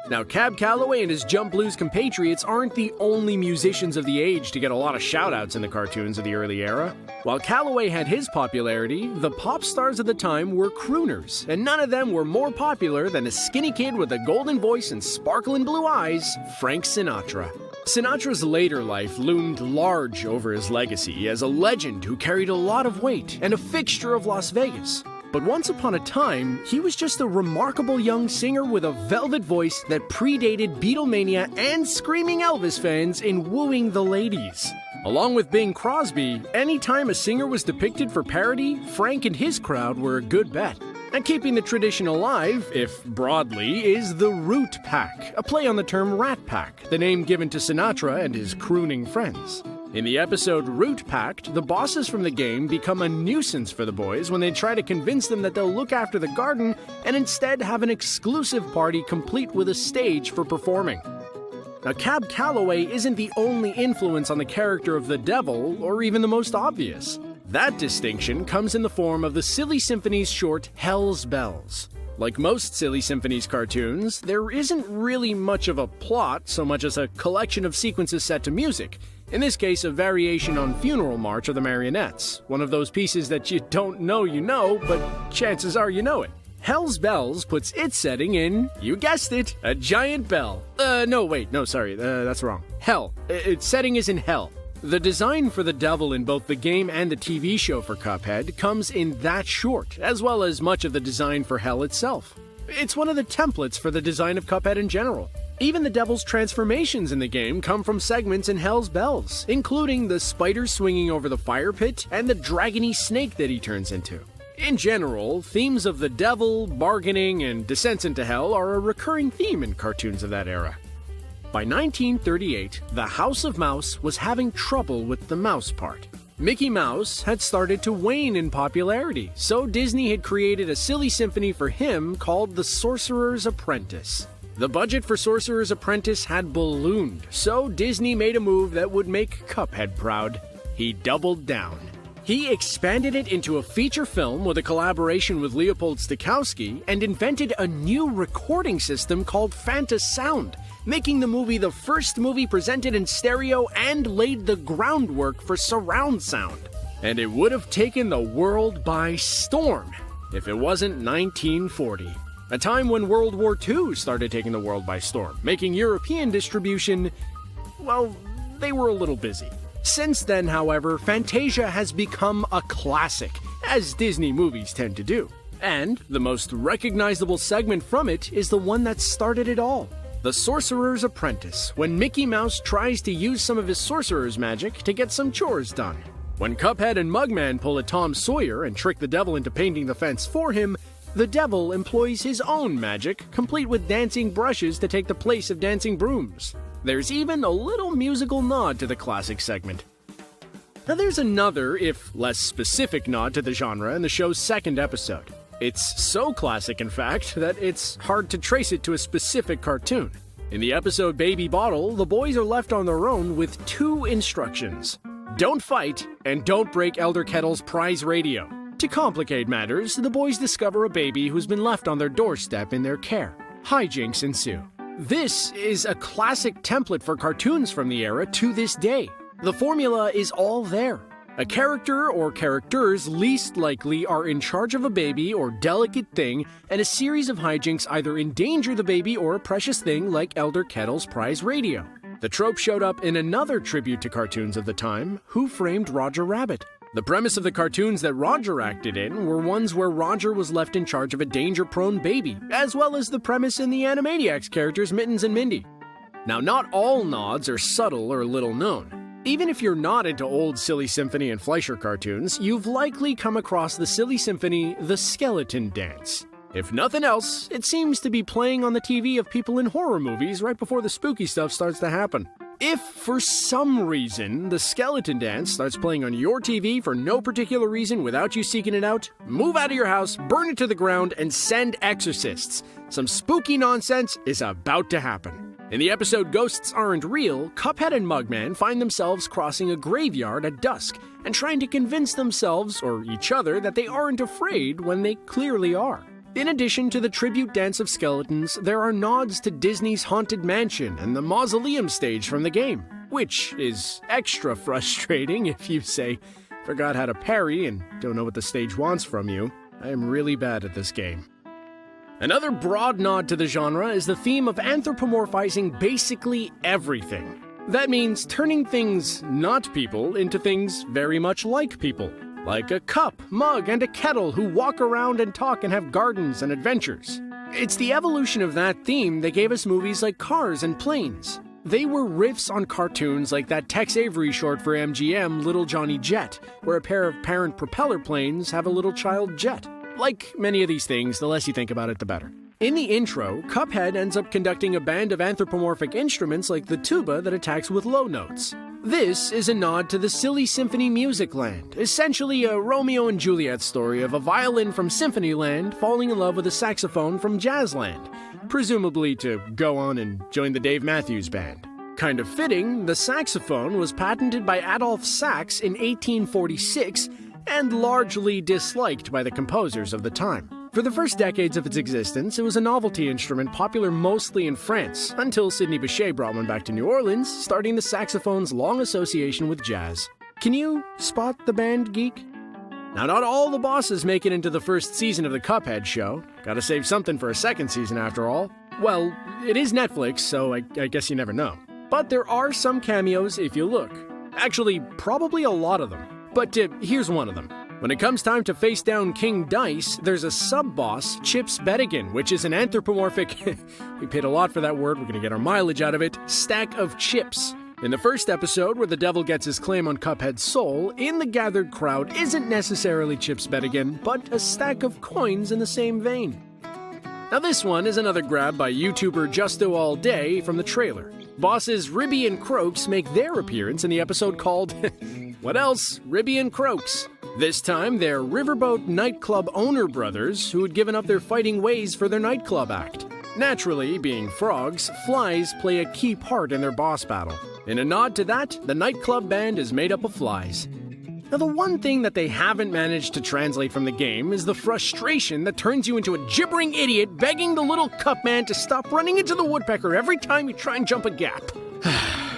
Now, Cab Calloway and his Jump Blues compatriots aren't the only musicians of the age to get a lot of shout-outs in the cartoons of the early era. While Calloway had his popularity, the pop stars of the time were crooners, and none of them were more popular than a skinny kid with a golden voice and sparkling blue eyes, Frank Sinatra. Sinatra's later life loomed large over his legacy as a legend who carried a lot of weight and a fixture of Las Vegas. But once upon a time, he was just a remarkable young singer with a velvet voice that predated Beatlemania and Screaming Elvis fans in wooing the ladies. Along with Bing Crosby, anytime a singer was depicted for parody, Frank and his crowd were a good bet. And keeping the tradition alive, if broadly, is the Root Pack, a play on the term Rat Pack, the name given to Sinatra and his crooning friends. In the episode Root Pact, the bosses from the game become a nuisance for the boys when they try to convince them that they'll look after the garden and instead have an exclusive party complete with a stage for performing. Now, Cab Calloway isn't the only influence on the character of the Devil, or even the most obvious. That distinction comes in the form of the Silly Symphony's short Hell's Bells. Like most Silly Symphony's cartoons, there isn't really much of a plot so much as a collection of sequences set to music. In this case, a variation on Funeral March of the Marionettes, one of those pieces that you don't know you know, but chances are you know it. Hell's Bells puts its setting in, you guessed it, a giant bell. That's wrong. Hell. Its setting is in Hell. The design for the devil in both the game and the TV show for Cuphead comes in that short, as well as much of the design for Hell itself. It's one of the templates for the design of Cuphead in general. Even the devil's transformations in the game come from segments in Hell's Bells, including the spider swinging over the fire pit and the dragony snake that he turns into. In general, themes of the devil, bargaining, and descents into hell are a recurring theme in cartoons of that era. By 1938, the House of Mouse was having trouble with the mouse part. Mickey Mouse had started to wane in popularity, so Disney had created a silly symphony for him called The Sorcerer's Apprentice. The budget for Sorcerer's Apprentice had ballooned, so Disney made a move that would make Cuphead proud. He doubled down. He expanded it into a feature film with a collaboration with Leopold Stokowski and invented a new recording system called Fantasound, making the movie the first movie presented in stereo and laid the groundwork for surround sound. And it would have taken the world by storm if it wasn't 1940, a time when World War II started taking the world by storm, making European distribution, well, they were a little busy. Since then, however, Fantasia has become a classic, as Disney movies tend to do. And the most recognizable segment from it is the one that started it all. The Sorcerer's Apprentice, when Mickey Mouse tries to use some of his sorcerer's magic to get some chores done. When Cuphead and Mugman pull a Tom Sawyer and trick the devil into painting the fence for him, the devil employs his own magic, complete with dancing brushes to take the place of dancing brooms. There's even a little musical nod to the classic segment. Now there's another, if less specific, nod to the genre in the show's second episode. It's so classic, in fact, that it's hard to trace it to a specific cartoon. In the episode Baby Bottle, the boys are left on their own with two instructions. Don't fight, and don't break Elder Kettle's prize radio. To complicate matters, the boys discover a baby who's been left on their doorstep in their care. Hijinks ensue. This is a classic template for cartoons from the era to this day. The formula is all there. A character or characters least likely are in charge of a baby or delicate thing, and a series of hijinks either endanger the baby or a precious thing like Elder Kettle's prize radio. The trope showed up in another tribute to cartoons of the time, Who Framed Roger Rabbit? The premise of the cartoons that Roger acted in were ones where Roger was left in charge of a danger-prone baby, as well as the premise in the Animaniacs characters Mittens and Mindy. Now, not all nods are subtle or little known. Even if you're not into old Silly Symphony and Fleischer cartoons, you've likely come across the Silly Symphony The Skeleton Dance. If nothing else, it seems to be playing on the TV of people in horror movies right before the spooky stuff starts to happen. If, for some reason, the Skeleton Dance starts playing on your TV for no particular reason without you seeking it out, move out of your house, burn it to the ground, and send exorcists. Some spooky nonsense is about to happen. In the episode Ghosts Aren't Real, Cuphead and Mugman find themselves crossing a graveyard at dusk and trying to convince themselves or each other that they aren't afraid when they clearly are. In addition to the tribute dance of skeletons, there are nods to Disney's Haunted Mansion and the Mausoleum stage from the game, which is extra frustrating if you say, forgot how to parry and don't know what the stage wants from you. I am really bad at this game. Another broad nod to the genre is the theme of anthropomorphizing basically everything. That means turning things not people into things very much like people. Like a cup, mug, and a kettle who walk around and talk and have gardens and adventures. It's the evolution of that theme that gave us movies like Cars and Planes. They were riffs on cartoons like that Tex Avery short for MGM, Little Johnny Jet, where a pair of parent propeller planes have a little child jet. Like many of these things, the less you think about it, the better. In the intro, Cuphead ends up conducting a band of anthropomorphic instruments like the tuba that attacks with low notes. This is a nod to the Silly Symphony Music Land, essentially a Romeo and Juliet story of a violin from Symphonyland falling in love with a saxophone from Jazzland, presumably to go on and join the Dave Matthews Band. Kind of fitting, the saxophone was patented by Adolph Sax in 1846 and largely disliked by the composers of the time. For the first decades of its existence, it was a novelty instrument popular mostly in France, until Sidney Bechet brought one back to New Orleans, starting the saxophone's long association with jazz. Can you spot the band, geek? Now, not all the bosses make it into the first season of the Cuphead show. Gotta save something for a second season after all. Well, it is Netflix, so I guess you never know. But there are some cameos if you look. Actually, probably a lot of them. But here's one of them. When it comes time to face down King Dice, there's a sub-boss, Chips Bedigan, which is an anthropomorphic, we paid a lot for that word, we're gonna get our mileage out of it, stack of chips. In the first episode, where the devil gets his claim on Cuphead's soul, in the gathered crowd isn't necessarily Chips Bedigan, but a stack of coins in the same vein. Now this one is another grab by YouTuber Justo All Day from the trailer. Bosses Ribby and Croaks make their appearance in the episode called What Else? Ribby and Croaks. This time, they're riverboat nightclub owner brothers who had given up their fighting ways for their nightclub act. Naturally, being frogs, flies play a key part in their boss battle. In a nod to that, the nightclub band is made up of flies. Now, the one thing that they haven't managed to translate from the game is the frustration that turns you into a gibbering idiot begging the little cup man to stop running into the woodpecker every time you try and jump a gap.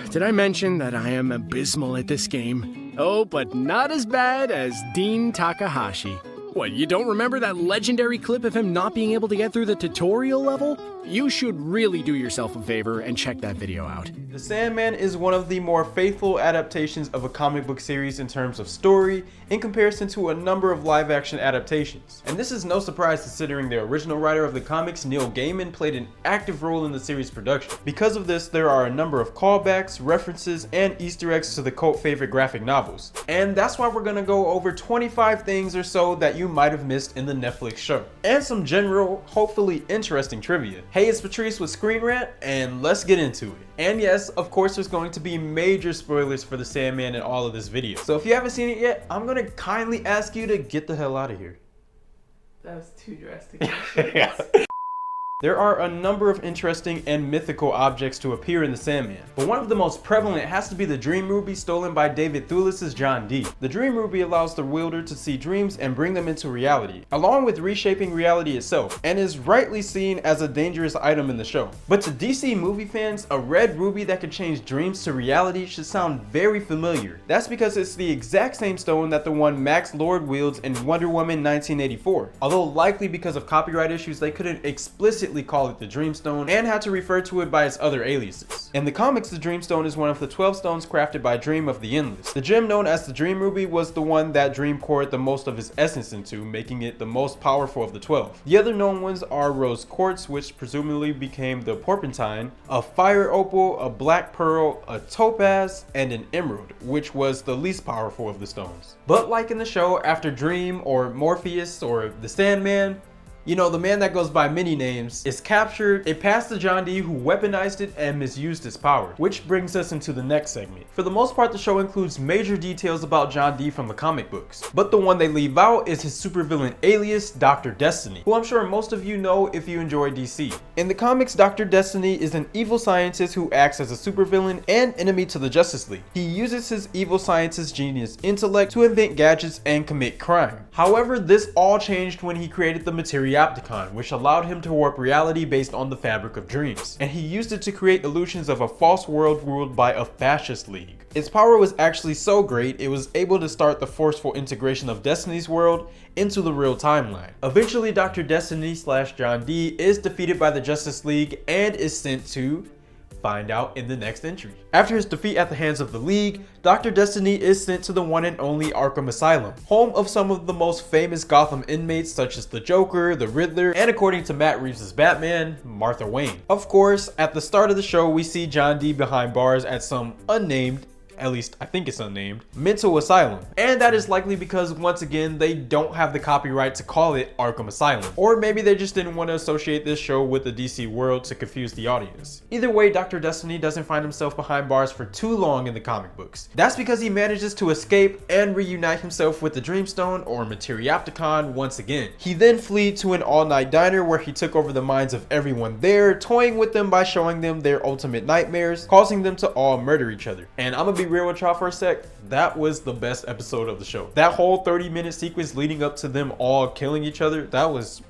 Did I mention that I am abysmal at this game? Oh, but not as bad as Dean Takahashi. What, you don't remember that legendary clip of him not being able to get through the tutorial level? You should really do yourself a favor and check that video out. The Sandman is one of the more faithful adaptations of a comic book series in terms of story in comparison to a number of live action adaptations. And this is no surprise considering the original writer of the comics, Neil Gaiman, played an active role in the series production. Because of this, there are a number of callbacks, references, and Easter eggs to the cult favorite graphic novels. And that's why we're gonna go over 25 things or so that you might have missed in the Netflix show. And some general, hopefully interesting trivia. Hey, it's Patrice with Screen Rant, and let's get into it. And yes, of course there's going to be major spoilers for the Sandman in all of this video. So if you haven't seen it yet, I'm gonna kindly ask you to get the hell out of here. That was too drastic. Yeah. There are a number of interesting and mythical objects to appear in the Sandman, but one of the most prevalent has to be the Dream Ruby stolen by David Thewlis' John Dee. The Dream Ruby allows the wielder to see dreams and bring them into reality, along with reshaping reality itself, and is rightly seen as a dangerous item in the show. But to DC movie fans, a red ruby that could change dreams to reality should sound very familiar. That's because it's the exact same stone that the one Max Lord wields in Wonder Woman 1984, although likely because of copyright issues they couldn't explicitly call it the Dreamstone and had to refer to it by its other aliases. In the comics, the Dreamstone is one of the 12 stones crafted by Dream of the Endless. The gem known as the Dream Ruby was the one that Dream poured the most of his essence into, making it the most powerful of the 12. The other known ones are Rose Quartz, which presumably became the Porpentine, a Fire Opal, a Black Pearl, a Topaz, and an Emerald, which was the least powerful of the stones. But like in the show, after Dream or Morpheus or the Sandman, you know, the man that goes by many names, is captured, it passed to John Dee, who weaponized it and misused its power. Which brings us into the next segment. For the most part, the show includes major details about John Dee from the comic books, but the one they leave out is his supervillain alias, Dr. Destiny, who I'm sure most of you know if you enjoy DC. In the comics, Dr. Destiny is an evil scientist who acts as a supervillain and enemy to the Justice League. He uses his evil scientist genius intellect to invent gadgets and commit crime. However, this all changed when he created the Materiopticon, which allowed him to warp reality based on the fabric of dreams, and he used it to create illusions of a false world ruled by a fascist league. Its power was actually so great, it was able to start the forceful integration of Destiny's world into the real timeline. Eventually, Dr. Destiny / John Dee is defeated by the Justice League and is sent to find out in the next entry. After his defeat at the hands of the League, Dr. Destiny is sent to the one and only Arkham Asylum, home of some of the most famous Gotham inmates such as the Joker, the Riddler, and according to Matt Reeves' Batman, Martha Wayne. Of course, at the start of the show, we see John Dee behind bars at some unnamed, at least I think it's unnamed, mental asylum. And that is likely because, once again, they don't have the copyright to call it Arkham Asylum. Or maybe they just didn't want to associate this show with the DC world to confuse the audience. Either way, Dr. Destiny doesn't find himself behind bars for too long in the comic books. That's because he manages to escape and reunite himself with the Dreamstone or Materiopticon once again. He then fled to an all-night diner where he took over the minds of everyone there, toying with them by showing them their ultimate nightmares, causing them to all murder each other. And I'm gonna be real with y'all for a sec, that was the best episode of the show. That whole 30-minute sequence leading up to them all killing each other, that was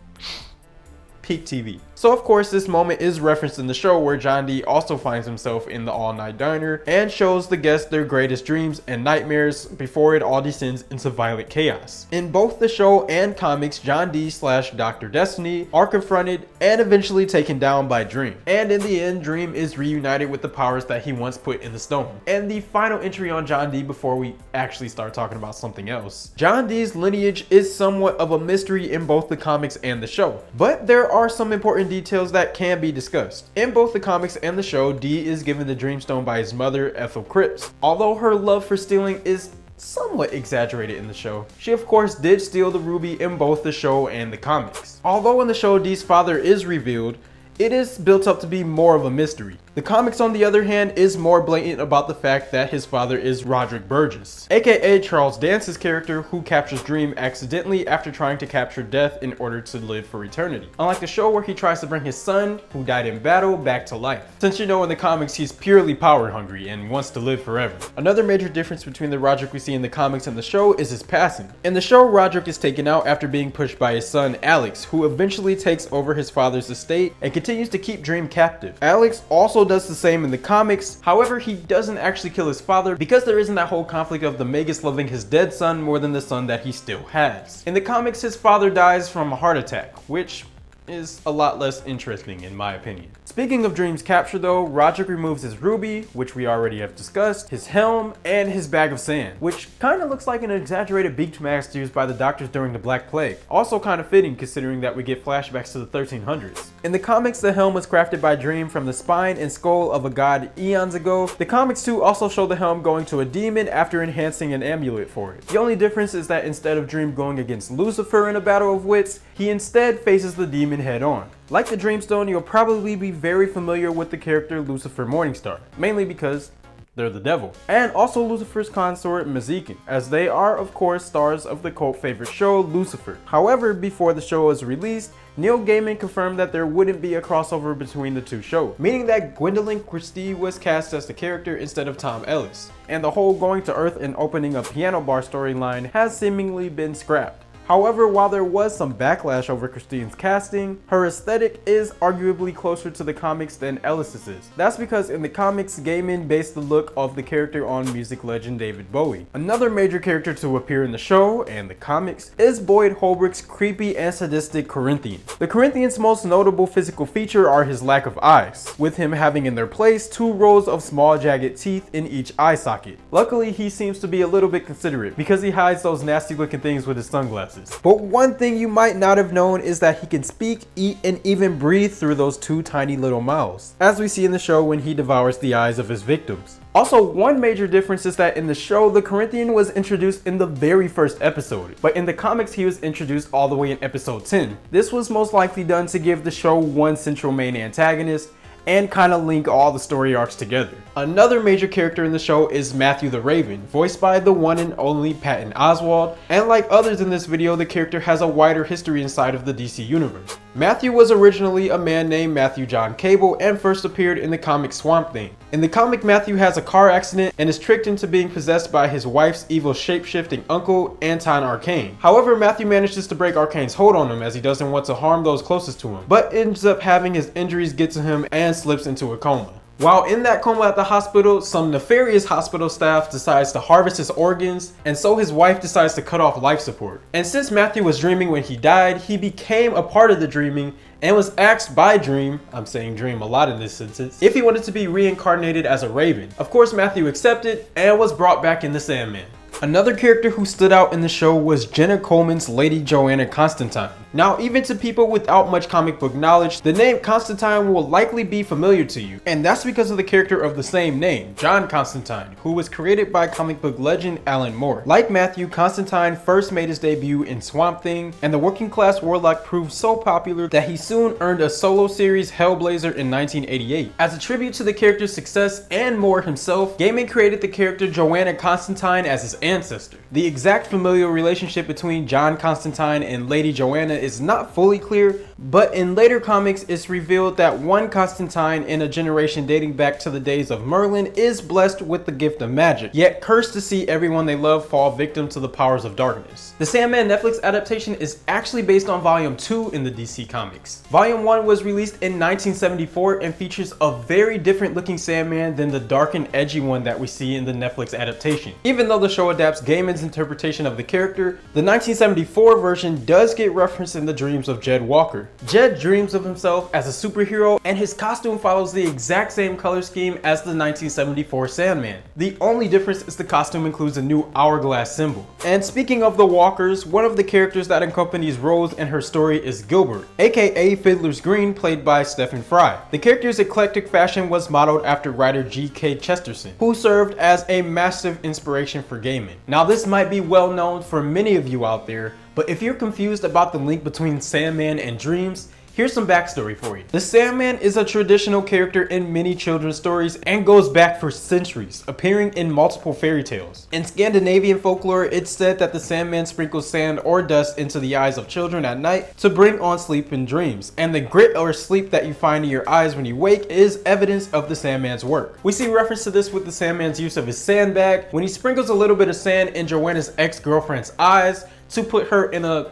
peak TV. So of course this moment is referenced in the show where John D also finds himself in the all-night diner and shows the guests their greatest dreams and nightmares before it all descends into violent chaos. In both the show and comics, John D / Dr. Destiny are confronted and eventually taken down by Dream. And in the end, Dream is reunited with the powers that he once put in the stone. And the final entry on John D before we actually start talking about something else. John D's lineage is somewhat of a mystery in both the comics and the show, but there are some important details that can be discussed. In both the comics and the show, D is given the Dreamstone by his mother, Ethel Cripps. Although her love for stealing is somewhat exaggerated in the show, she of course did steal the ruby in both the show and the comics. Although in the show D's father is revealed, it is built up to be more of a mystery. The comics, on the other hand, is more blatant about the fact that his father is Roderick Burgess, aka Charles Dance's character, who captures Dream accidentally after trying to capture Death in order to live for eternity. Unlike the show where he tries to bring his son, who died in battle, back to life. Since you know in the comics he's purely power hungry and wants to live forever. Another major difference between the Roderick we see in the comics and the show is his passing. In the show, Roderick is taken out after being pushed by his son Alex, who eventually takes over his father's estate and continues to keep Dream captive. Alex also does the same in the comics, however he doesn't actually kill his father because there isn't that whole conflict of the Magus loving his dead son more than the son that he still has. In the comics, his father dies from a heart attack, which is a lot less interesting in my opinion. Speaking of Dream's capture though, Roderick removes his ruby, which we already have discussed, his helm, and his bag of sand, which kind of looks like an exaggerated beach mask used by the doctors during the Black Plague. Also kind of fitting considering that we get flashbacks to the 1300s. In the comics, the helm was crafted by Dream from the spine and skull of a god eons ago. The comics too also show the helm going to a demon after enhancing an amulet for it. The only difference is that instead of Dream going against Lucifer in a battle of wits, he instead faces the demon head on. Like the Dreamstone, you'll probably be very familiar with the character Lucifer Morningstar, mainly because they're the devil, and also Lucifer's consort Mazikin, as they are of course stars of the cult favorite show Lucifer. However, before the show was released, Neil Gaiman confirmed that there wouldn't be a crossover between the two shows, meaning that Gwendolyn Christie was cast as the character instead of Tom Ellis, and the whole going to Earth and opening a piano bar storyline has seemingly been scrapped. However, while there was some backlash over Christine's casting, her aesthetic is arguably closer to the comics than Ellis's is. That's because in the comics, Gaiman based the look of the character on music legend David Bowie. Another major character to appear in the show and the comics is Boyd Holbrook's creepy and sadistic Corinthian. The Corinthian's most notable physical feature are his lack of eyes, with him having in their place 2 rows of small jagged teeth in each eye socket. Luckily, he seems to be a little bit considerate because he hides those nasty looking things with his sunglasses. But one thing you might not have known is that he can speak, eat, and even breathe through those 2 tiny little mouths, as we see in the show when he devours the eyes of his victims. Also, one major difference is that in the show, the Corinthian was introduced in the very first episode, but in the comics he was introduced all the way in episode 10. This was most likely done to give the show one central main antagonist and kind of link all the story arcs together. Another major character in the show is Matthew the Raven, voiced by the one and only Patton Oswalt, and like others in this video, the character has a wider history inside of the DC universe. Matthew was originally a man named Matthew John Cable and first appeared in the comic Swamp Thing. In the comic, Matthew has a car accident and is tricked into being possessed by his wife's evil shape-shifting uncle, Anton Arcane. However, Matthew manages to break Arcane's hold on him as he doesn't want to harm those closest to him, but ends up having his injuries get to him and slips into a coma. While in that coma at the hospital, some nefarious hospital staff decides to harvest his organs, and so his wife decides to cut off life support. And since Matthew was dreaming when he died, he became a part of the dreaming and was asked by Dream, I'm saying Dream a lot in this sentence, if he wanted to be reincarnated as a raven. Of course, Matthew accepted and was brought back in the Sandman. Another character who stood out in the show was Jenna Coleman's Lady Joanna Constantine. Now, even to people without much comic book knowledge, the name Constantine will likely be familiar to you, and that's because of the character of the same name, John Constantine, who was created by comic book legend Alan Moore. Like Matthew, Constantine first made his debut in Swamp Thing, and the working class warlock proved so popular that he soon earned a solo series, Hellblazer, in 1988. As a tribute to the character's success and Moore himself, Gaiman created the character Joanna Constantine as his ancestor. The exact familial relationship between John Constantine and Lady Joanna is not fully clear, But in later comics, it's revealed that one Constantine in a generation dating back to the days of Merlin is blessed with the gift of magic, yet cursed to see everyone they love fall victim to the powers of darkness. The Sandman Netflix adaptation is actually based on Volume 2 in the DC Comics. Volume 1 was released in 1974 and features a very different looking Sandman than the dark and edgy one that we see in the Netflix adaptation. Even though the show adapts Gaiman's interpretation of the character, the 1974 version does get referenced in the dreams of Jed Walker. Jed dreams of himself as a superhero, and his costume follows the exact same color scheme as the 1974 Sandman. The only difference is the costume includes a new hourglass symbol. And speaking of the Walkers, one of the characters that accompanies Rose in her story is Gilbert, aka Fiddler's Green, played by Stephen Fry. The character's eclectic fashion was modeled after writer G.K. Chesterton, who served as a massive inspiration for Gaiman. Now this might be well known for many of you out there, but if you're confused about the link between Sandman and dreams, here's some backstory for you. The Sandman is a traditional character in many children's stories and goes back for centuries, appearing in multiple fairy tales. In Scandinavian folklore, it's said that the Sandman sprinkles sand or dust into the eyes of children at night to bring on sleep and dreams, and the grit or sleep that you find in your eyes when you wake is evidence of the Sandman's work. We see reference to this with the Sandman's use of his sandbag when he sprinkles a little bit of sand in Joanna's ex-girlfriend's eyes to put her in a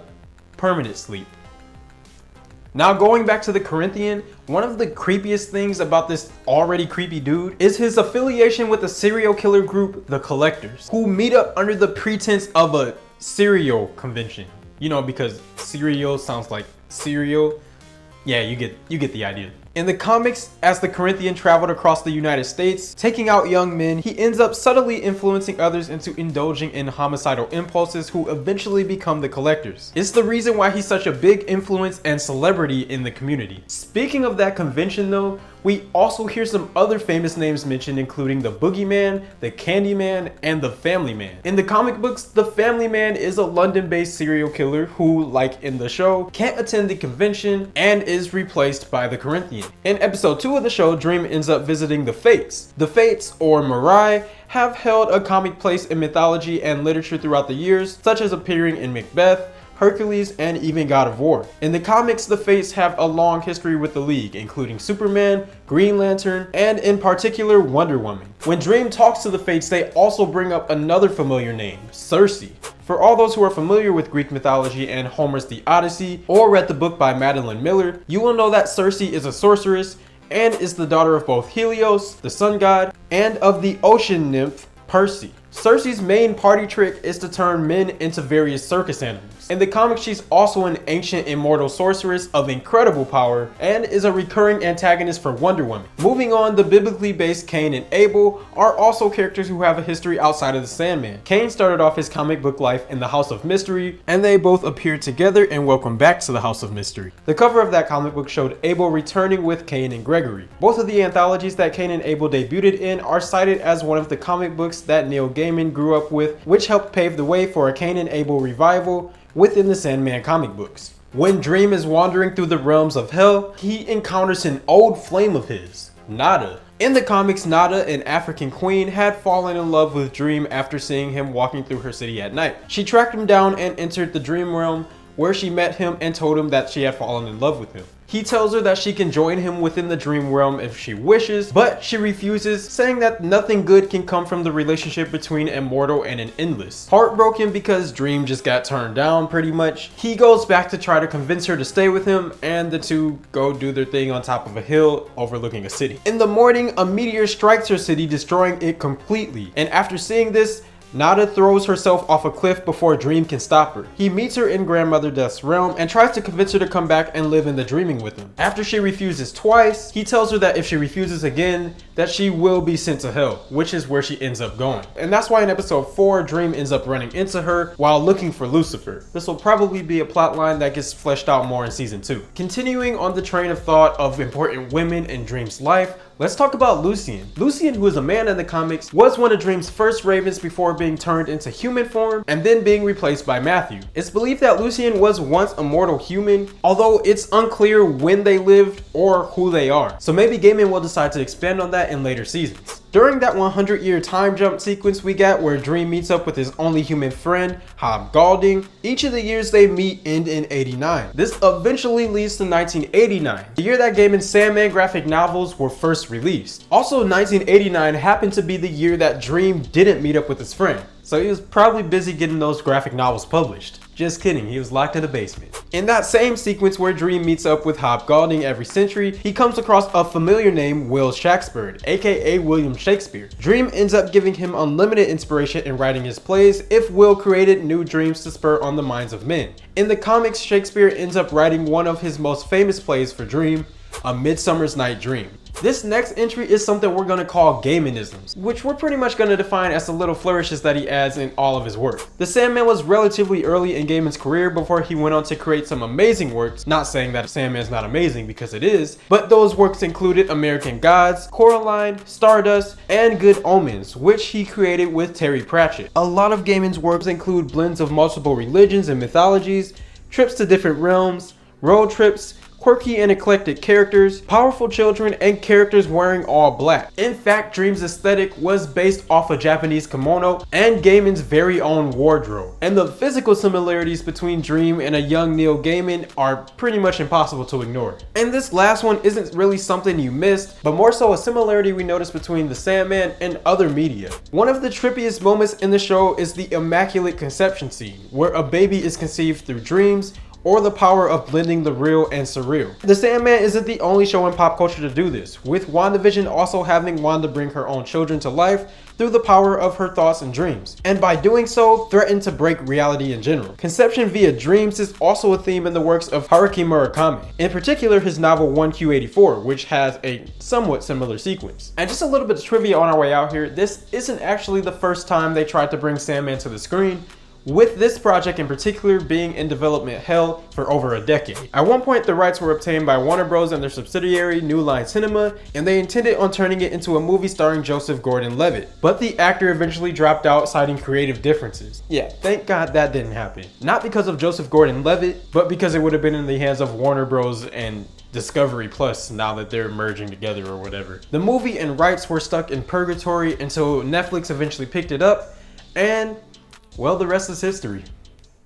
permanent sleep. Now going back to the Corinthian, one of the creepiest things about this already creepy dude is his affiliation with the serial killer group, the Collectors, who meet up under the pretense of a cereal convention. You know, because cereal sounds like cereal. Yeah, you get the idea. In the comics, as the Corinthian traveled across the United States, taking out young men, he ends up subtly influencing others into indulging in homicidal impulses who eventually become the Collectors. It's the reason why he's such a big influence and celebrity in the community. Speaking of that convention though, we also hear some other famous names mentioned, including the Boogeyman, the Candyman, and the Family Man. In the comic books, the Family Man is a London-based serial killer who, like in the show, can't attend the convention and is replaced by the Corinthian. In episode 2 of the show, Dream ends up visiting the Fates. The Fates, or Mirai, have held a comic place in mythology and literature throughout the years, such as appearing in Macbeth, Hercules, and even God of War. In the comics, the Fates have a long history with the League, including Superman, Green Lantern, and in particular, Wonder Woman. When Dream talks to the Fates, they also bring up another familiar name, Circe. For all those who are familiar with Greek mythology and Homer's The Odyssey, or read the book by Madeline Miller, you will know that Circe is a sorceress and is the daughter of both Helios, the sun god, and of the ocean nymph, Perse. Circe's main party trick is to turn men into various circus animals. In the comics, she's also an ancient immortal sorceress of incredible power and is a recurring antagonist for Wonder Woman. Moving on, the biblically based Cain and Abel are also characters who have a history outside of the Sandman. Cain started off his comic book life in the House of Mystery, and they both appeared together in Welcome Back to the House of Mystery. The cover of that comic book showed Abel returning with Cain and Gregory. Both of the anthologies that Cain and Abel debuted in are cited as one of the comic books that Neil Gaiman grew up with, which helped pave the way for a Cain and Abel revival within the Sandman comic books. When Dream is wandering through the realms of hell, he encounters an old flame of his, Nada. In the comics, Nada, an African queen, had fallen in love with Dream after seeing him walking through her city at night. She tracked him down and entered the dream realm, where she met him and told him that she had fallen in love with him. He tells her that she can join him within the dream realm if she wishes, but she refuses, saying that nothing good can come from the relationship between a mortal and an endless. Heartbroken because Dream just got turned down pretty much, he goes back to try to convince her to stay with him, and the two go do their thing on top of a hill overlooking a city. In the morning, a meteor strikes her city, destroying it completely, and after seeing this, Nada throws herself off a cliff before Dream can stop her. He meets her in Grandmother Death's realm and tries to convince her to come back and live in the dreaming with him. After she refuses twice, he tells her that if she refuses again, that she will be sent to hell, which is where she ends up going. And that's why in episode 4, Dream ends up running into her while looking for Lucifer. This will probably be a plotline that gets fleshed out more in season 2. Continuing on the train of thought of important women in Dream's life, let's talk about Lucien. Lucien, who is a man in the comics, was one of Dream's first ravens before being turned into human form and then being replaced by Matthew. It's believed that Lucien was once a mortal human, although it's unclear when they lived or who they are. So maybe Gaiman will decide to expand on that in later seasons. During that 100-year time jump sequence we get where Dream meets up with his only human friend, Hobgolding, each of the years they meet end in 89. This eventually leads to 1989, the year that Gaiman's Sandman graphic novels were first released. Also, 1989 happened to be the year that Dream didn't meet up with his friend, so he was probably busy getting those graphic novels published. Just kidding, he was locked in the basement. In that same sequence where Dream meets up with Hobgolding every century, he comes across a familiar name, Will Shakespeare, aka William Shakespeare. Dream ends up giving him unlimited inspiration in writing his plays if Will created new dreams to spur on the minds of men. In the comics, Shakespeare ends up writing one of his most famous plays for Dream, A Midsummer's Night Dream. This next entry is something we're going to call Gaimanisms, which we're pretty much going to define as the little flourishes that he adds in all of his work. The Sandman was relatively early in Gaiman's career before he went on to create some amazing works, not saying that Sandman's not amazing because it is, but those works included American Gods, Coraline, Stardust, and Good Omens, which he created with Terry Pratchett. A lot of Gaiman's works include blends of multiple religions and mythologies, trips to different realms, road trips, quirky and eclectic characters, powerful children, and characters wearing all black. In fact, Dream's aesthetic was based off a Japanese kimono and Gaiman's very own wardrobe. And the physical similarities between Dream and a young Neil Gaiman are pretty much impossible to ignore. And this last one isn't really something you missed, but more so a similarity we noticed between the Sandman and other media. One of the trippiest moments in the show is the Immaculate Conception scene, where a baby is conceived through dreams, or the power of blending the real and surreal. The Sandman isn't the only show in pop culture to do this, with WandaVision also having Wanda bring her own children to life through the power of her thoughts and dreams, and by doing so, threaten to break reality in general. Conception via dreams is also a theme in the works of Haruki Murakami, in particular his novel 1Q84, which has a somewhat similar sequence. And just a little bit of trivia on our way out here, this isn't actually the first time they tried to bring Sandman to the screen, with this project in particular being in development hell for over a decade. At one point, the rights were obtained by Warner Bros. And their subsidiary, New Line Cinema, and they intended on turning it into a movie starring Joseph Gordon-Levitt, but the actor eventually dropped out, citing creative differences. Yeah, thank God that didn't happen. Not because of Joseph Gordon-Levitt, but because it would have been in the hands of Warner Bros. And Discovery Plus now that they're merging together or whatever. The movie and rights were stuck in purgatory until Netflix eventually picked it up, and well, the rest is history.